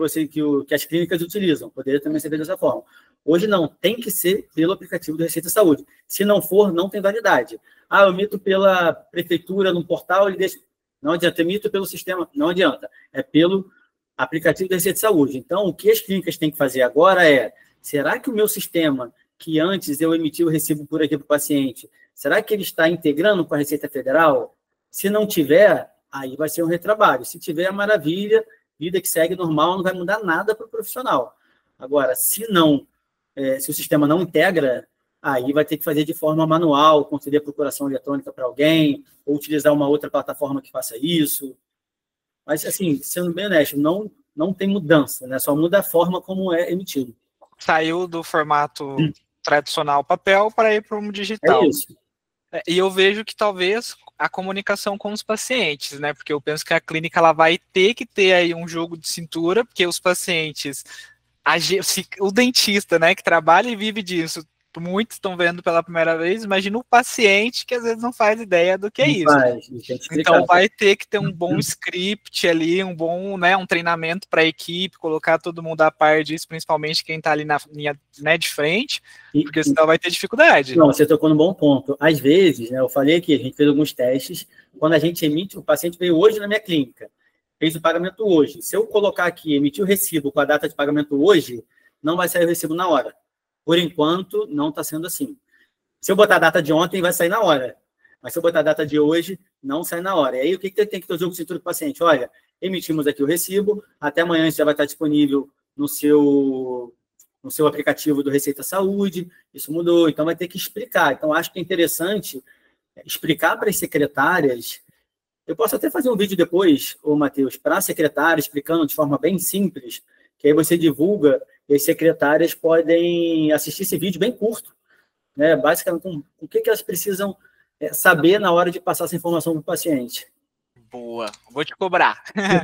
as clínicas utilizam. Poderia também ser dessa forma. Hoje não, tem que ser pelo aplicativo do Receita Saúde. Se não for, não tem validade. Eu emito pela prefeitura no portal, ele deixa... Não adianta, eu emito pelo sistema, não adianta. É pelo aplicativo do Receita Saúde. Então, o que as clínicas têm que fazer agora é: será que o meu sistema, que antes eu emitia o recibo por aqui para o paciente, será que ele está integrando com a Receita Federal? Se não tiver, aí vai ser um retrabalho. Se tiver, maravilha, vida que segue normal, não vai mudar nada para o profissional. Agora, se o sistema não integra, aí vai ter que fazer de forma manual, conceder procuração eletrônica para alguém, ou utilizar uma outra plataforma que faça isso. Mas, assim, sendo bem honesto, não tem mudança, né? Só muda a forma como é emitido. Saiu do formato tradicional papel para ir para o digital. É isso. E eu vejo que talvez a comunicação com os pacientes, né? Porque eu penso que a clínica ela vai ter que ter aí um jogo de cintura, porque os pacientes, o dentista, né, que trabalha e vive disso, muitos estão vendo pela primeira vez, imagina o paciente que às vezes não faz ideia do que é isso. Então vai ter que ter um bom script ali, um bom, né, um treinamento para a equipe, colocar todo mundo a par disso, principalmente quem está ali na linha, né, de frente, porque senão vai ter dificuldade. Não, você tocou num bom ponto. Às vezes, né, eu falei aqui, a gente fez alguns testes, quando a gente emite, o paciente veio hoje na minha clínica, fez o pagamento hoje. Se eu colocar aqui, emitir o recibo com a data de pagamento hoje, não vai sair o recibo na hora. Por enquanto, não está sendo assim. Se eu botar a data de ontem, vai sair na hora. Mas se eu botar a data de hoje, não sai na hora. E aí, o que tem que ter o jogo de cintura do paciente? Olha, emitimos aqui o recibo, até amanhã isso já vai estar disponível no seu aplicativo do Receita Saúde, isso mudou, então vai ter que explicar. Então, acho que é interessante explicar para as secretárias. Eu posso até fazer um vídeo depois, Matheus, para a secretária, explicando de forma bem simples, que aí você divulga e as secretárias podem assistir esse vídeo bem curto, né? Basicamente, o que elas precisam saber na hora de passar essa informação para o paciente. Boa, vou te cobrar. Me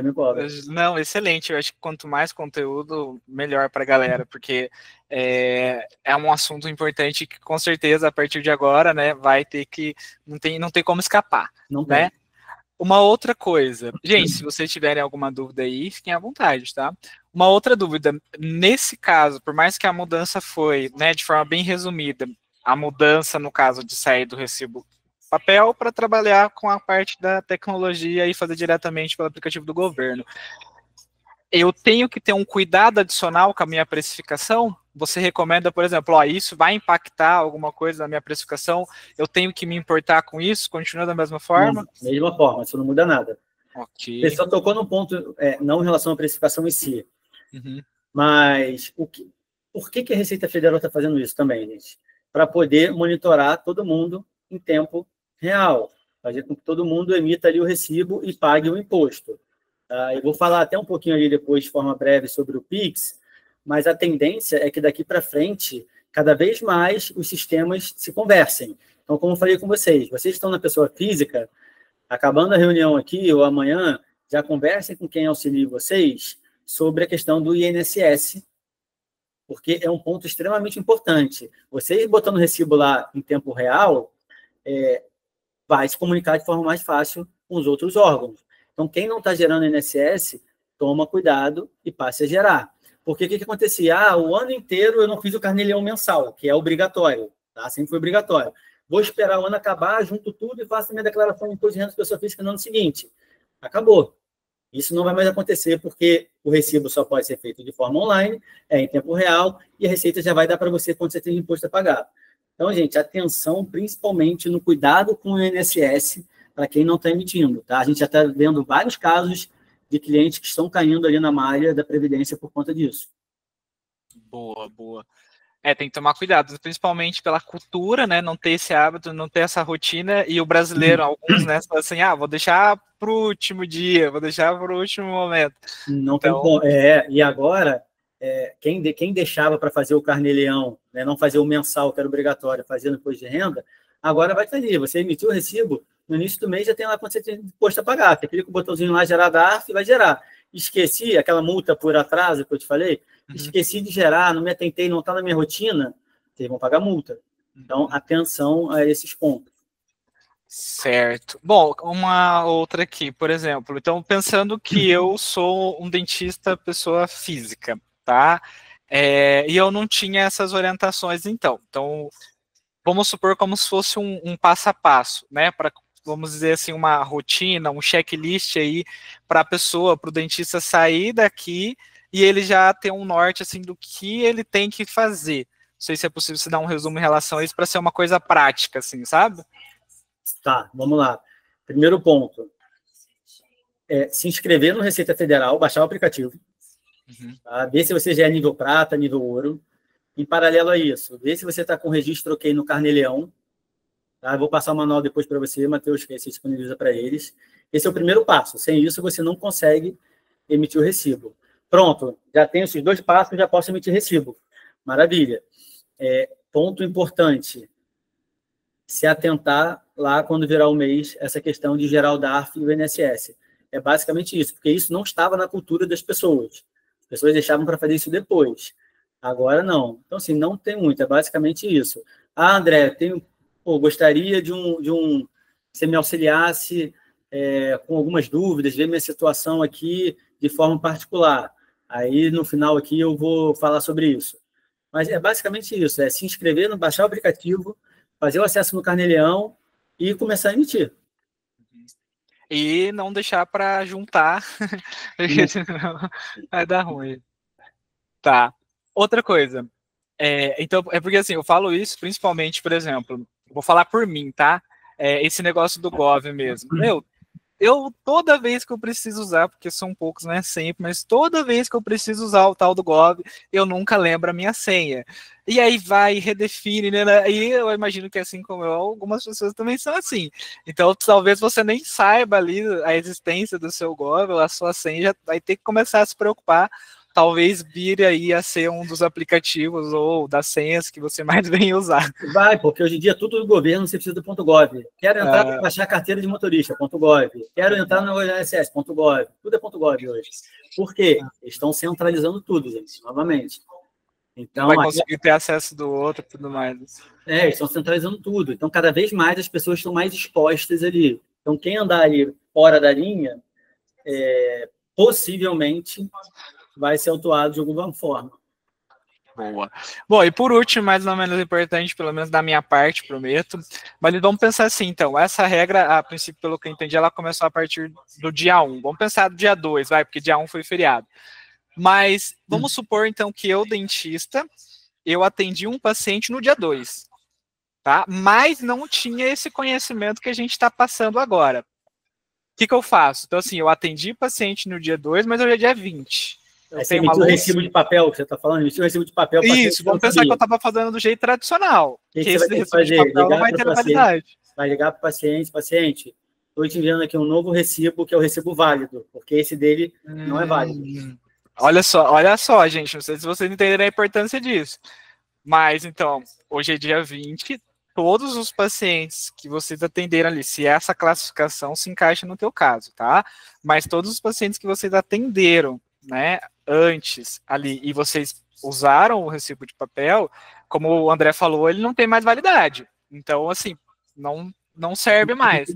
cobra. Não, excelente. Eu acho que quanto mais conteúdo, melhor para a galera, porque é um assunto importante que com certeza a partir de agora, né, vai ter que não tem como escapar, Não né? tem. Uma outra coisa, gente, se vocês tiverem alguma dúvida aí, fiquem à vontade, tá? Uma outra dúvida, nesse caso, por mais que a mudança foi, né, de forma bem resumida, a mudança no caso de sair do recibo papel para trabalhar com a parte da tecnologia e fazer diretamente pelo aplicativo do governo. Eu tenho que ter um cuidado adicional com a minha precificação? Você recomenda, por exemplo, isso vai impactar alguma coisa na minha precificação? Eu tenho que me importar com isso? Continua da mesma forma? Mesma forma, isso não muda nada. Ok. Você só tocou num ponto, não em relação à precificação em si. Mas por que a Receita Federal está fazendo isso também, gente? Para poder monitorar todo mundo em tempo real, fazer com que todo mundo emita ali o recibo e pague o imposto. Eu vou falar até um pouquinho ali depois, de forma breve, sobre o PIX, mas a tendência é que daqui para frente, cada vez mais os sistemas se conversem. Então, como eu falei com vocês estão na pessoa física, acabando a reunião aqui ou amanhã, já conversem com quem auxilia vocês sobre a questão do INSS, porque é um ponto extremamente importante. Vocês botando o recibo lá em tempo real, vai se comunicar de forma mais fácil com os outros órgãos. Então, quem não está gerando INSS, toma cuidado e passe a gerar. Porque o que acontecia? O ano inteiro eu não fiz o carnê-leão mensal, que é obrigatório, tá? Sempre foi obrigatório. Vou esperar o ano acabar, junto tudo e faço minha declaração de imposto de renda de pessoa física no ano seguinte. Acabou. Isso não vai mais acontecer, porque o recibo só pode ser feito de forma online, em tempo real, e a Receita já vai dar para você quando você tem imposto a pagar. Então, gente, atenção principalmente no cuidado com o INSS para quem não está emitindo, tá? A gente já está vendo vários casos de clientes que estão caindo ali na malha da Previdência por conta disso. Boa. Tem que tomar cuidado, principalmente pela cultura, né? Não ter esse hábito, não ter essa rotina, e o brasileiro, alguns, né, falam assim, vou deixar para o último dia, vou deixar para o último momento. Não tem como. E agora, quem deixava para fazer o carnê-leão, né, não fazer o mensal, que era obrigatório, fazer no imposto de renda, agora vai fazer. Você emitiu o recibo, no início do mês já tem lá quanto você tem imposto a pagar. Você clica o botãozinho lá, gerar DARF, e vai gerar. Esqueci aquela multa por atraso que eu te falei, esqueci de gerar, não me atentei, não está na minha rotina, vocês vão pagar multa. Então, atenção a esses pontos. Certo. Bom, uma outra aqui, por exemplo. Então, pensando que eu sou um dentista pessoa física, tá? E eu não tinha essas orientações, então. Então, vamos supor como se fosse um passo a passo, né? Para, vamos dizer assim, uma rotina, um checklist aí para a pessoa, para o dentista sair daqui e ele já ter um norte, assim, do que ele tem que fazer. Não sei se é possível você dar um resumo em relação a isso para ser uma coisa prática, assim, sabe? Tá, vamos lá. Primeiro ponto. Se inscrever no Receita Federal, baixar o aplicativo. Tá? Ver se você já é nível prata, nível ouro. Em paralelo a isso, ver se você está com registro ok no carnê-leão. Tá? Eu vou passar o manual depois para você, Matheus, que você disponibiliza para eles. Esse é o primeiro passo. Sem isso, você não consegue emitir o recibo. Pronto, já tenho esses 2 passos, já posso emitir recibo. Maravilha. Ponto importante, se atentar lá quando virar o mês, essa questão de gerar o DARF e o INSS. É basicamente isso, porque isso não estava na cultura das pessoas. As pessoas deixavam para fazer isso depois. Agora não. Então, assim, não tem muito, é basicamente isso. André, gostaria de que você me auxiliasse com algumas dúvidas, ver minha situação aqui de forma particular. Aí, no final aqui, eu vou falar sobre isso. Mas é basicamente isso, se inscrever, baixar o aplicativo, fazer o acesso no carnê-leão e começar a emitir. E não deixar para juntar, porque senão vai dar ruim. Tá. Outra coisa. Então, porque assim, eu falo isso principalmente, por exemplo, vou falar por mim, tá? Esse negócio do Gov mesmo. Eu toda vez que eu preciso usar, porque são poucos, não é sempre, mas toda vez que eu preciso usar o tal do Gov, eu nunca lembro a minha senha. E aí vai, redefine, né? E eu imagino que assim como eu, algumas pessoas também são assim. Então, talvez você nem saiba ali a existência do seu Gov, a sua senha, já vai ter que começar a se preocupar talvez vire aí a ser um dos aplicativos ou das senhas que você mais vem usar. Vai, porque hoje em dia tudo do governo você precisa do .gov. Quero entrar para baixar a carteira de motorista, .gov. Quero entrar no INSS, .gov. Tudo é .gov hoje. Por quê? Eles estão centralizando tudo, gente, novamente. Então, vai conseguir ter acesso do outro e tudo mais. Eles estão centralizando tudo. Então, cada vez mais as pessoas estão mais expostas ali. Então, quem andar ali fora da linha, possivelmente vai ser autuado de alguma forma. Boa. Bom, e por último, mais ou menos importante, pelo menos da minha parte, prometo, mas vamos pensar assim, então, essa regra, a princípio, pelo que eu entendi, ela começou a partir do dia 1. Vamos pensar do dia 2, porque dia 1 foi feriado. Mas vamos supor, então, que eu, dentista, eu atendi um paciente no dia 2, tá? Mas não tinha esse conhecimento que a gente está passando agora. O que eu faço? Então, assim, eu atendi paciente no dia 2, mas hoje é dia 20. Você emitiu o recibo de papel que você está falando? Emitiu o recibo de papel. Isso, vamos pensar que eu estava fazendo do jeito tradicional. Que você vai ter que fazer? Ligar não vai ter validade. Vai ligar para o paciente, estou te enviando aqui um novo recibo, que é o recibo válido, porque esse dele não é válido. Olha só, gente, não sei se vocês entenderam a importância disso. Mas, então, hoje é dia 20, todos os pacientes que vocês atenderam ali, se essa classificação se encaixa no teu caso, tá? Mas todos os pacientes que vocês atenderam, né, antes ali, e vocês usaram o recibo de papel, como o André falou, ele não tem mais validade. Então, assim, não serve mais.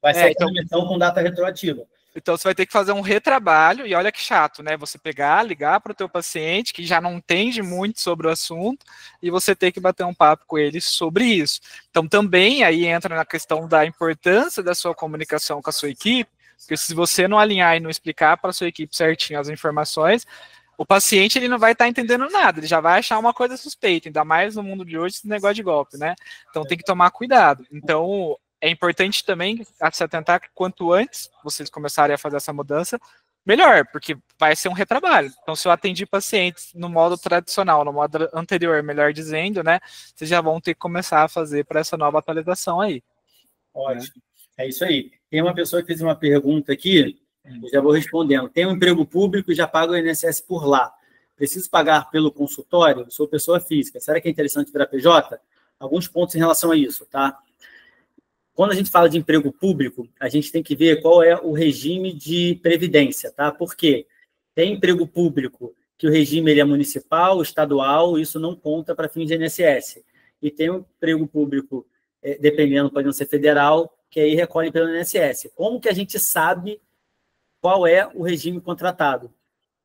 Vai ser então, emissão com data retroativa. Então, você vai ter que fazer um retrabalho, e olha que chato, né? Você ligar para o teu paciente, que já não entende muito sobre o assunto, e você ter que bater um papo com ele sobre isso. Então, também aí entra na questão da importância da sua comunicação com a sua equipe, porque se você não alinhar e não explicar para a sua equipe certinho as informações, o paciente ele não vai estar entendendo nada, ele já vai achar uma coisa suspeita, ainda mais no mundo de hoje, esse negócio de golpe, né? Então, tem que tomar cuidado. Então, é importante também se atentar que quanto antes vocês começarem a fazer essa mudança, melhor, porque vai ser um retrabalho. Então, se eu atendi pacientes no modo tradicional, no modo anterior, melhor dizendo, né, vocês já vão ter que começar a fazer para essa nova atualização aí. Ótimo. Né? É isso aí. Tem uma pessoa que fez uma pergunta aqui, eu já vou respondendo. Tem um emprego público e já paga o INSS por lá. Preciso pagar pelo consultório? Sou pessoa física. Será que é interessante virar PJ? Alguns pontos em relação a isso, tá? Quando a gente fala de emprego público, a gente tem que ver qual é o regime de previdência, tá? Por quê? Tem emprego público que o regime ele é municipal, estadual, isso não conta para fins de INSS. E tem um emprego público, dependendo, pode não ser federal, que aí recolhe pelo INSS. Como que a gente sabe qual é o regime contratado?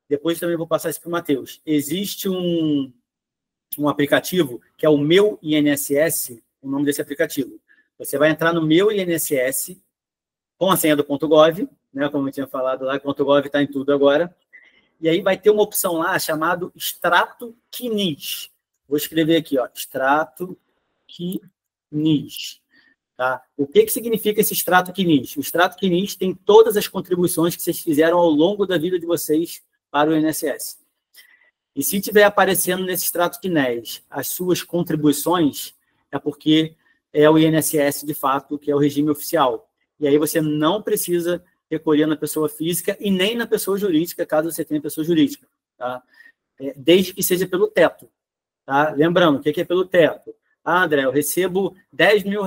Depois também vou passar isso para o Matheus. Existe um aplicativo que é o Meu INSS, o nome desse aplicativo. Você vai entrar no Meu INSS com a senha do .gov, né, como eu tinha falado lá, o .gov está em tudo agora, e aí vai ter uma opção lá chamada Extrato CNIS. Vou escrever aqui, ó, Extrato CNIS. Tá? O que significa esse Extrato CNIS? O Extrato CNIS tem todas as contribuições que vocês fizeram ao longo da vida de vocês para o INSS. E se estiver aparecendo nesse Extrato CNIS as suas contribuições, é porque é o INSS, de fato, que é o regime oficial. E aí você não precisa recolher na pessoa física e nem na pessoa jurídica, caso você tenha pessoa jurídica. Tá? Desde que seja pelo teto. Tá? Lembrando, o que é pelo teto? Ah, André, eu recebo R$10 mil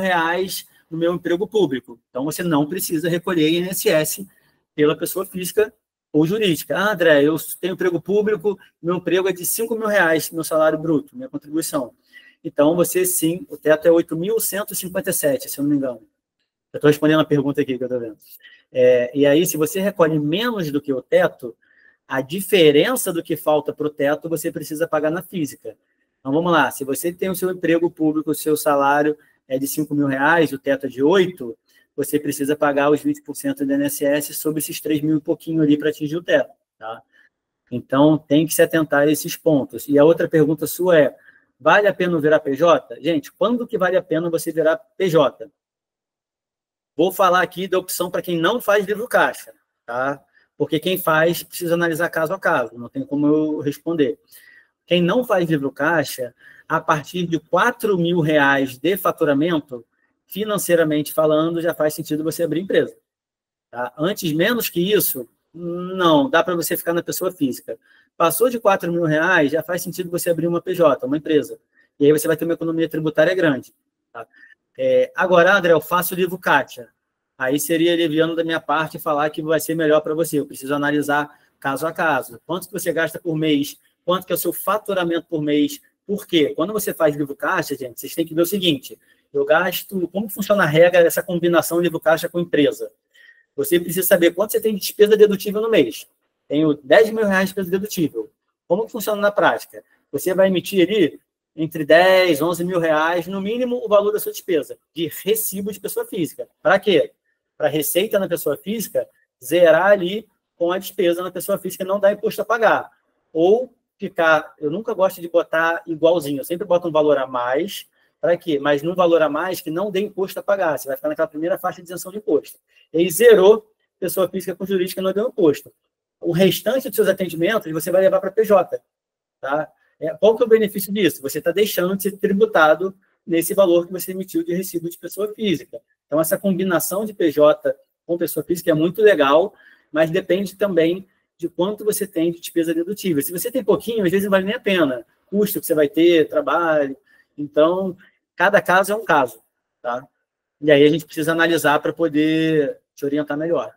no meu emprego público. Então, você não precisa recolher INSS pela pessoa física ou jurídica. Ah, André, eu tenho emprego público, meu emprego é de R$5 mil, meu salário bruto, minha contribuição. Então, você sim, o teto é 8.157, se eu não me engano. Eu estou respondendo a pergunta aqui que eu estou vendo. E aí, se você recolhe menos do que o teto, a diferença do que falta para o teto, você precisa pagar na física. Então, vamos lá. Se você tem o seu emprego público, o seu salário é de R$5 mil, o teto é de 8, você precisa pagar os 20% do INSS sobre esses 3 mil e pouquinho ali para atingir o teto. Tá? Então, tem que se atentar a esses pontos. E a outra pergunta sua é, vale a pena virar PJ? Gente, quando que vale a pena você virar PJ? Vou falar aqui da opção para quem não faz livro caixa, tá? Porque quem faz precisa analisar caso a caso, não tem como eu responder. Quem não faz livro caixa, a partir de R$4 mil de faturamento, financeiramente falando, já faz sentido você abrir empresa. Tá? Antes, menos que isso, Não, dá para você ficar na pessoa física. Passou de R$ 4.000, já faz sentido você abrir uma PJ, uma empresa. E aí você vai ter uma economia tributária grande. Tá? Agora, André, eu faço o livro Kátia. Aí seria leviano da minha parte falar que vai ser melhor para você. Eu preciso analisar caso a caso. Quanto que você gasta por mês? Quanto que é o seu faturamento por mês? Por quê? Quando você faz livro caixa, gente, vocês têm que ver o seguinte. Eu gasto... Como funciona a regra dessa combinação livro caixa com empresa? Você precisa saber quanto você tem de despesa dedutível no mês. Tenho R$10.000 de despesa dedutível. Como funciona na prática? Você vai emitir ali entre 10, 11 mil reais, no mínimo, o valor da sua despesa, de recibo de pessoa física. Para quê? Para a receita na pessoa física zerar ali com a despesa na pessoa física e não dar imposto a pagar. Ou ficar... Eu nunca gosto de botar igualzinho, eu sempre boto um valor a mais. Para quê? Mas num valor a mais que não dê imposto a pagar. Você vai ficar naquela primeira faixa de isenção de imposto. E aí zerou pessoa física com jurídica não deu imposto. O restante dos seus atendimentos você vai levar para PJ. Tá? Qual que é o benefício disso? Você está deixando de ser tributado nesse valor que você emitiu de recibo de pessoa física. Então, essa combinação de PJ com pessoa física é muito legal, mas depende também de quanto você tem de despesa dedutível. Se você tem pouquinho, às vezes não vale nem a pena. Custo que você vai ter, trabalho. Então, cada caso é um caso. Tá? E aí a gente precisa analisar para poder te orientar melhor.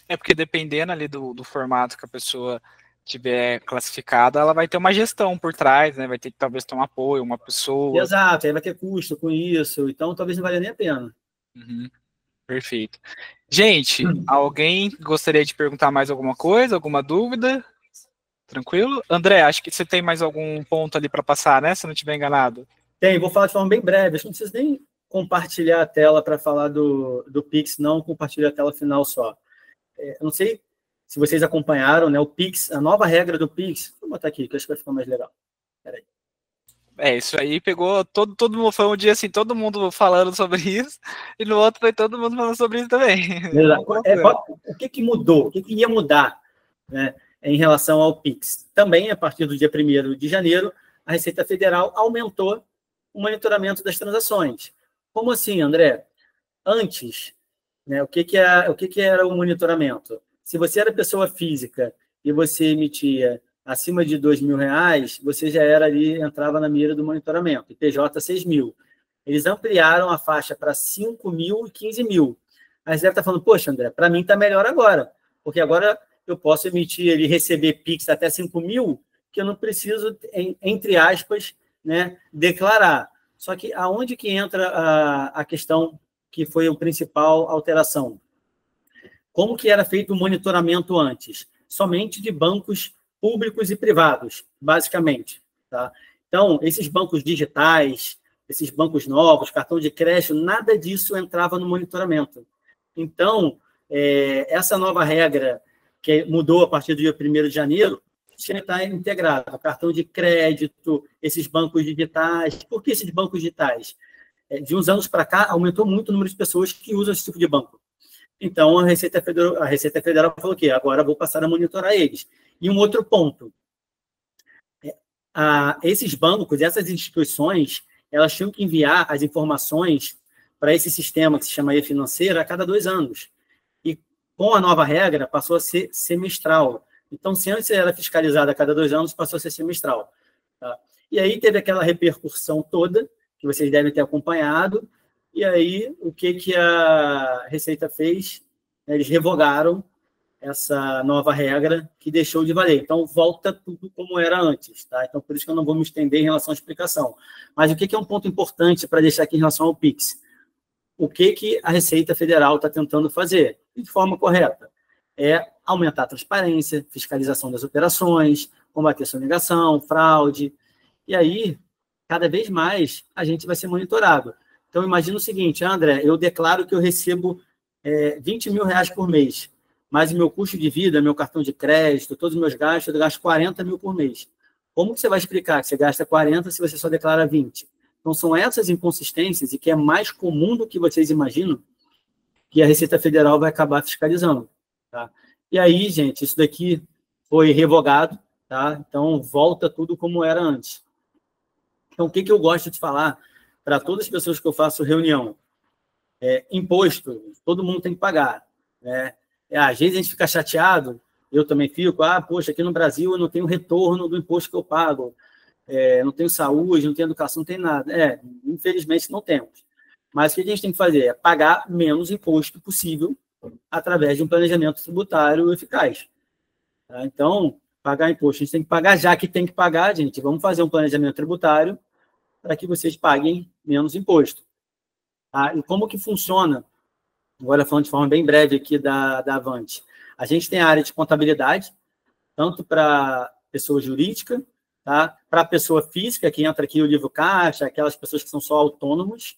Porque dependendo ali do formato que a pessoa tiver classificada, ela vai ter uma gestão por trás, né? Vai ter que talvez ter um apoio, uma pessoa. Exato, aí vai ter custo com isso, então talvez não valha nem a pena. Perfeito. Gente, alguém gostaria de perguntar mais alguma coisa, alguma dúvida? Tranquilo? André, acho que você tem mais algum ponto ali para passar, né? Se eu não estiver enganado. Tem, vou falar de forma bem breve, acho que não preciso nem compartilhar a tela para falar do Pix, não compartilhar a tela final só. Eu não sei se vocês acompanharam, né, o Pix, a nova regra do Pix. Vou botar aqui, que eu acho que vai ficar mais legal. Peraí. Isso aí pegou todo mundo, foi um dia assim, todo mundo falando sobre isso, e no outro foi todo mundo falando sobre isso também. O que mudou? O que ia mudar, né, em relação ao Pix? Também, a partir do dia 1º de janeiro, a Receita Federal aumentou o monitoramento das transações. Como assim, André? Antes... O que era o monitoramento? Se você era pessoa física e você emitia acima de R$2.000, você já entrava na mira do monitoramento, e PJ 6.000. Eles ampliaram a faixa para 5.000 e 15.000. Aí você deve estar falando, poxa, André, para mim está melhor agora, porque agora eu posso emitir e receber Pix até 5.000, que eu não preciso, entre aspas, né, declarar. Só que aonde que entra a questão que foi a principal alteração? Como que era feito o monitoramento antes? Somente de bancos públicos e privados, basicamente. Tá? Então, esses bancos digitais, esses bancos novos, cartão de crédito, nada disso entrava no monitoramento. Então, essa nova regra, que mudou a partir do dia 1º de janeiro, já está integrado. Cartão de crédito, esses bancos digitais. Por que esses bancos digitais? De uns anos para cá, aumentou muito o número de pessoas que usam esse tipo de banco. Então, a Receita Federal falou que agora vou passar a monitorar eles. E um outro ponto, esses bancos, essas instituições, elas tinham que enviar as informações para esse sistema que se chama e-financeira a cada 2 anos. E com a nova regra, passou a ser semestral. Então, se antes era fiscalizada a cada 2 anos, passou a ser semestral. Tá? E aí teve aquela repercussão toda, que vocês devem ter acompanhado, e aí o que a Receita fez? Eles revogaram essa nova regra que deixou de valer. Então, volta tudo como era antes. Tá? Então, por isso que eu não vou me estender em relação à explicação. Mas o que é um ponto importante para deixar aqui em relação ao Pix? O que a Receita Federal está tentando fazer? De forma correta. É aumentar a transparência, fiscalização das operações, combater sonegação, fraude. E aí, cada vez mais, a gente vai ser monitorado. Então, imagina o seguinte, André, eu declaro que eu recebo R$20.000 por mês, mas o meu custo de vida, meu cartão de crédito, todos os meus gastos, eu gasto 40 mil por mês. Como que você vai explicar que você gasta 40 se você só declara 20? Então, são essas inconsistências, e que é mais comum do que vocês imaginam, que a Receita Federal vai acabar fiscalizando. Tá? E aí, gente, isso daqui foi revogado, tá? Então, volta tudo como era antes. Então, o que eu gosto de falar para todas as pessoas que eu faço reunião? Imposto, todo mundo tem que pagar, né? Às vezes a gente fica chateado, eu também fico, poxa, aqui no Brasil eu não tenho retorno do imposto que eu pago, não tenho saúde, não tenho educação, não tem nada. Infelizmente não temos. Mas o que a gente tem que fazer é pagar menos imposto possível através de um planejamento tributário eficaz. Tá? Então, pagar imposto, a gente tem que pagar já que tem que pagar, gente. Vamos fazer um planejamento tributário para que vocês paguem menos imposto. Tá? E como que funciona? Agora, falando de forma bem breve aqui da Avante. A gente tem a área de contabilidade, tanto para pessoa jurídica, tá? Para pessoa física, que entra aqui o livro caixa, aquelas pessoas que são só autônomos,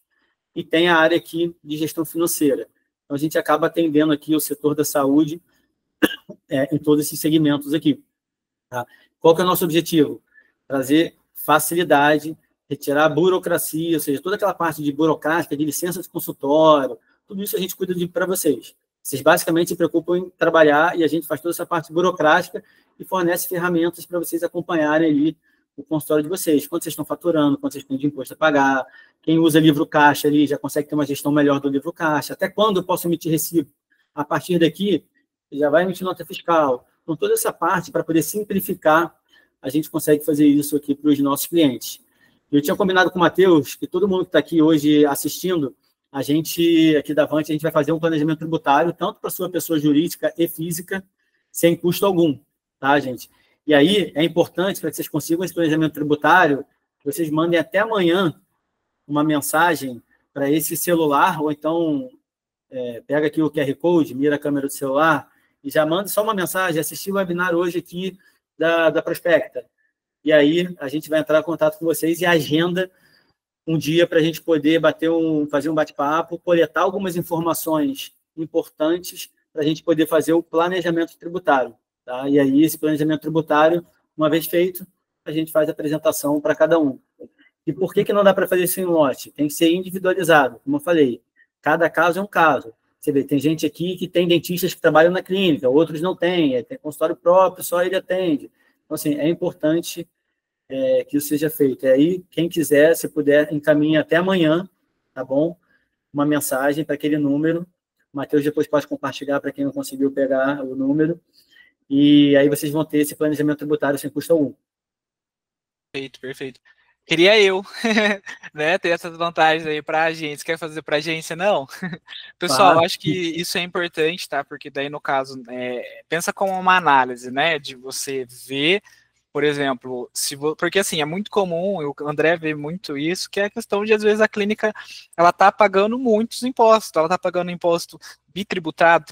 e tem a área aqui de gestão financeira. Então, a gente acaba atendendo aqui o setor da saúde em todos esses segmentos aqui. Tá? Qual que é o nosso objetivo? Trazer facilidade, retirar a burocracia, ou seja, toda aquela parte de burocrática, de licença de consultório, tudo isso a gente cuida para vocês. Vocês basicamente se preocupam em trabalhar e a gente faz toda essa parte burocrática e fornece ferramentas para vocês acompanharem ali o consultório de vocês. Quanto vocês estão faturando, quanto vocês têm de imposto a pagar, quem usa livro caixa ali já consegue ter uma gestão melhor do livro caixa, até quando eu posso emitir recibo. A partir daqui, já vai emitir nota fiscal. Então, toda essa parte, para poder simplificar, a gente consegue fazer isso aqui para os nossos clientes. Eu tinha combinado com o Matheus que todo mundo que está aqui hoje assistindo, a gente, aqui da Avante, a gente vai fazer um planejamento tributário, tanto para a sua pessoa jurídica e física, sem custo algum, tá, gente? E aí, é importante, para que vocês consigam esse planejamento tributário, que vocês mandem até amanhã uma mensagem para esse celular, ou então, pega aqui o QR Code, mira a câmera do celular, e já manda só uma mensagem, assisti o webinar hoje aqui da Prospecta. E aí, a gente vai entrar em contato com vocês e agenda um dia para a gente poder fazer um bate-papo, coletar algumas informações importantes para a gente poder fazer o planejamento tributário. Tá? E aí, esse planejamento tributário, uma vez feito, a gente faz a apresentação para cada um. E por que não dá para fazer isso em lote? Tem que ser individualizado, como eu falei. Cada caso é um caso. Você vê, tem gente aqui que tem dentistas que trabalham na clínica, outros não têm, tem consultório próprio, só ele atende. Então, assim, é importante que isso seja feito. E aí, quem quiser, se puder, encaminha até amanhã, tá bom? Uma mensagem para aquele número. O Matheus depois pode compartilhar para quem não conseguiu pegar o número. E aí vocês vão ter esse planejamento tributário sem custo algum. Perfeito, perfeito. Queria eu, né, ter essas vantagens aí para a agência. Quer fazer para a agência? Não. Pessoal, Claro. acho que isso é importante, tá? Porque daí, no caso, pensa como uma análise, né? De você ver, por exemplo, porque assim, é muito comum, o André vê muito isso, que é a questão de, às vezes, a clínica, ela tá pagando muitos impostos, ela tá pagando imposto bitributado,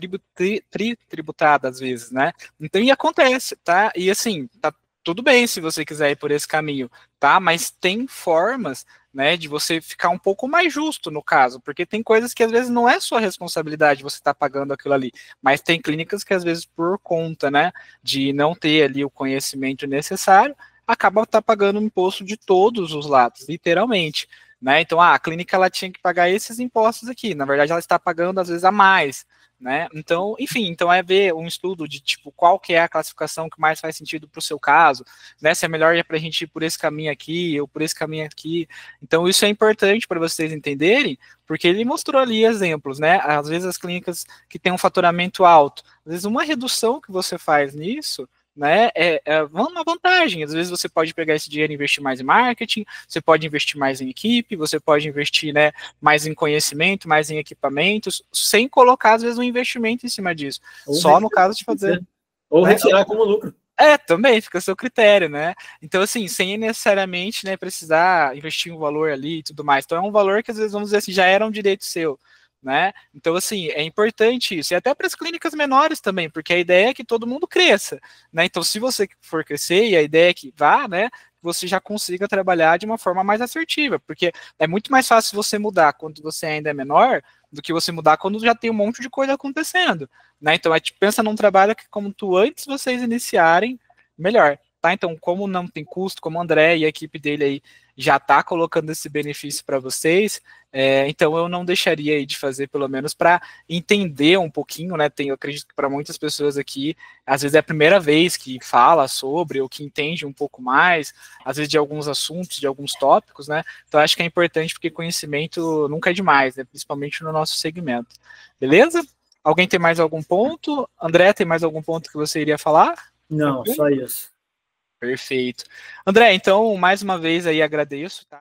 tributado, às vezes, né? Então, e acontece, tá? E assim, tá tudo bem se você quiser ir por esse caminho, tá? Mas tem formas, né, de você ficar um pouco mais justo no caso, porque tem coisas que às vezes não é sua responsabilidade você estar pagando aquilo ali, mas tem clínicas que às vezes por conta, né, de não ter ali o conhecimento necessário, acaba pagando o imposto de todos os lados, literalmente, né? Então, a clínica ela tinha que pagar esses impostos aqui, na verdade ela está pagando às vezes a mais, né? Então, enfim, então é ver um estudo de tipo qual que é a classificação que mais faz sentido para o seu caso, né? Se é melhor para a gente ir por esse caminho aqui ou por esse caminho aqui. Então, isso é importante para vocês entenderem, porque ele mostrou ali exemplos, né? Às vezes as clínicas que têm um faturamento alto, às vezes uma redução que você faz nisso, né, é uma vantagem. Às vezes você pode pegar esse dinheiro e investir mais em marketing, você pode investir mais em equipe, você pode investir, né, mais em conhecimento, mais em equipamentos, sem colocar, às vezes, um investimento em cima disso. Ou só no caso de fazer. Ou né, retirar como lucro. Também fica a seu critério, né? Então, assim, sem necessariamente, né, precisar investir um valor ali e tudo mais. Então, é um valor que, às vezes, vamos dizer assim, já era um direito seu, né? Então, assim, é importante isso. E até para as clínicas menores também, porque a ideia é que todo mundo cresça, né? Então, se você for crescer e a ideia é que vá, né, você já consiga trabalhar de uma forma mais assertiva, porque é muito mais fácil você mudar quando você ainda é menor do que você mudar quando já tem um monte de coisa acontecendo, né? Então, pensa num trabalho que, como antes vocês iniciarem, melhor, tá? Então, como não tem custo, como o André e a equipe dele aí já está colocando esse benefício para vocês, então eu não deixaria aí de fazer, pelo menos para entender um pouquinho, né? Eu acredito que para muitas pessoas aqui, às vezes é a primeira vez que fala sobre, ou que entende um pouco mais, às vezes de alguns assuntos, de alguns tópicos, né? Então acho que é importante porque conhecimento nunca é demais, né? Principalmente no nosso segmento. Beleza? Alguém tem mais algum ponto? André, tem mais algum ponto que você iria falar? Não, só isso. Perfeito. André, então, mais uma vez aí agradeço, tá?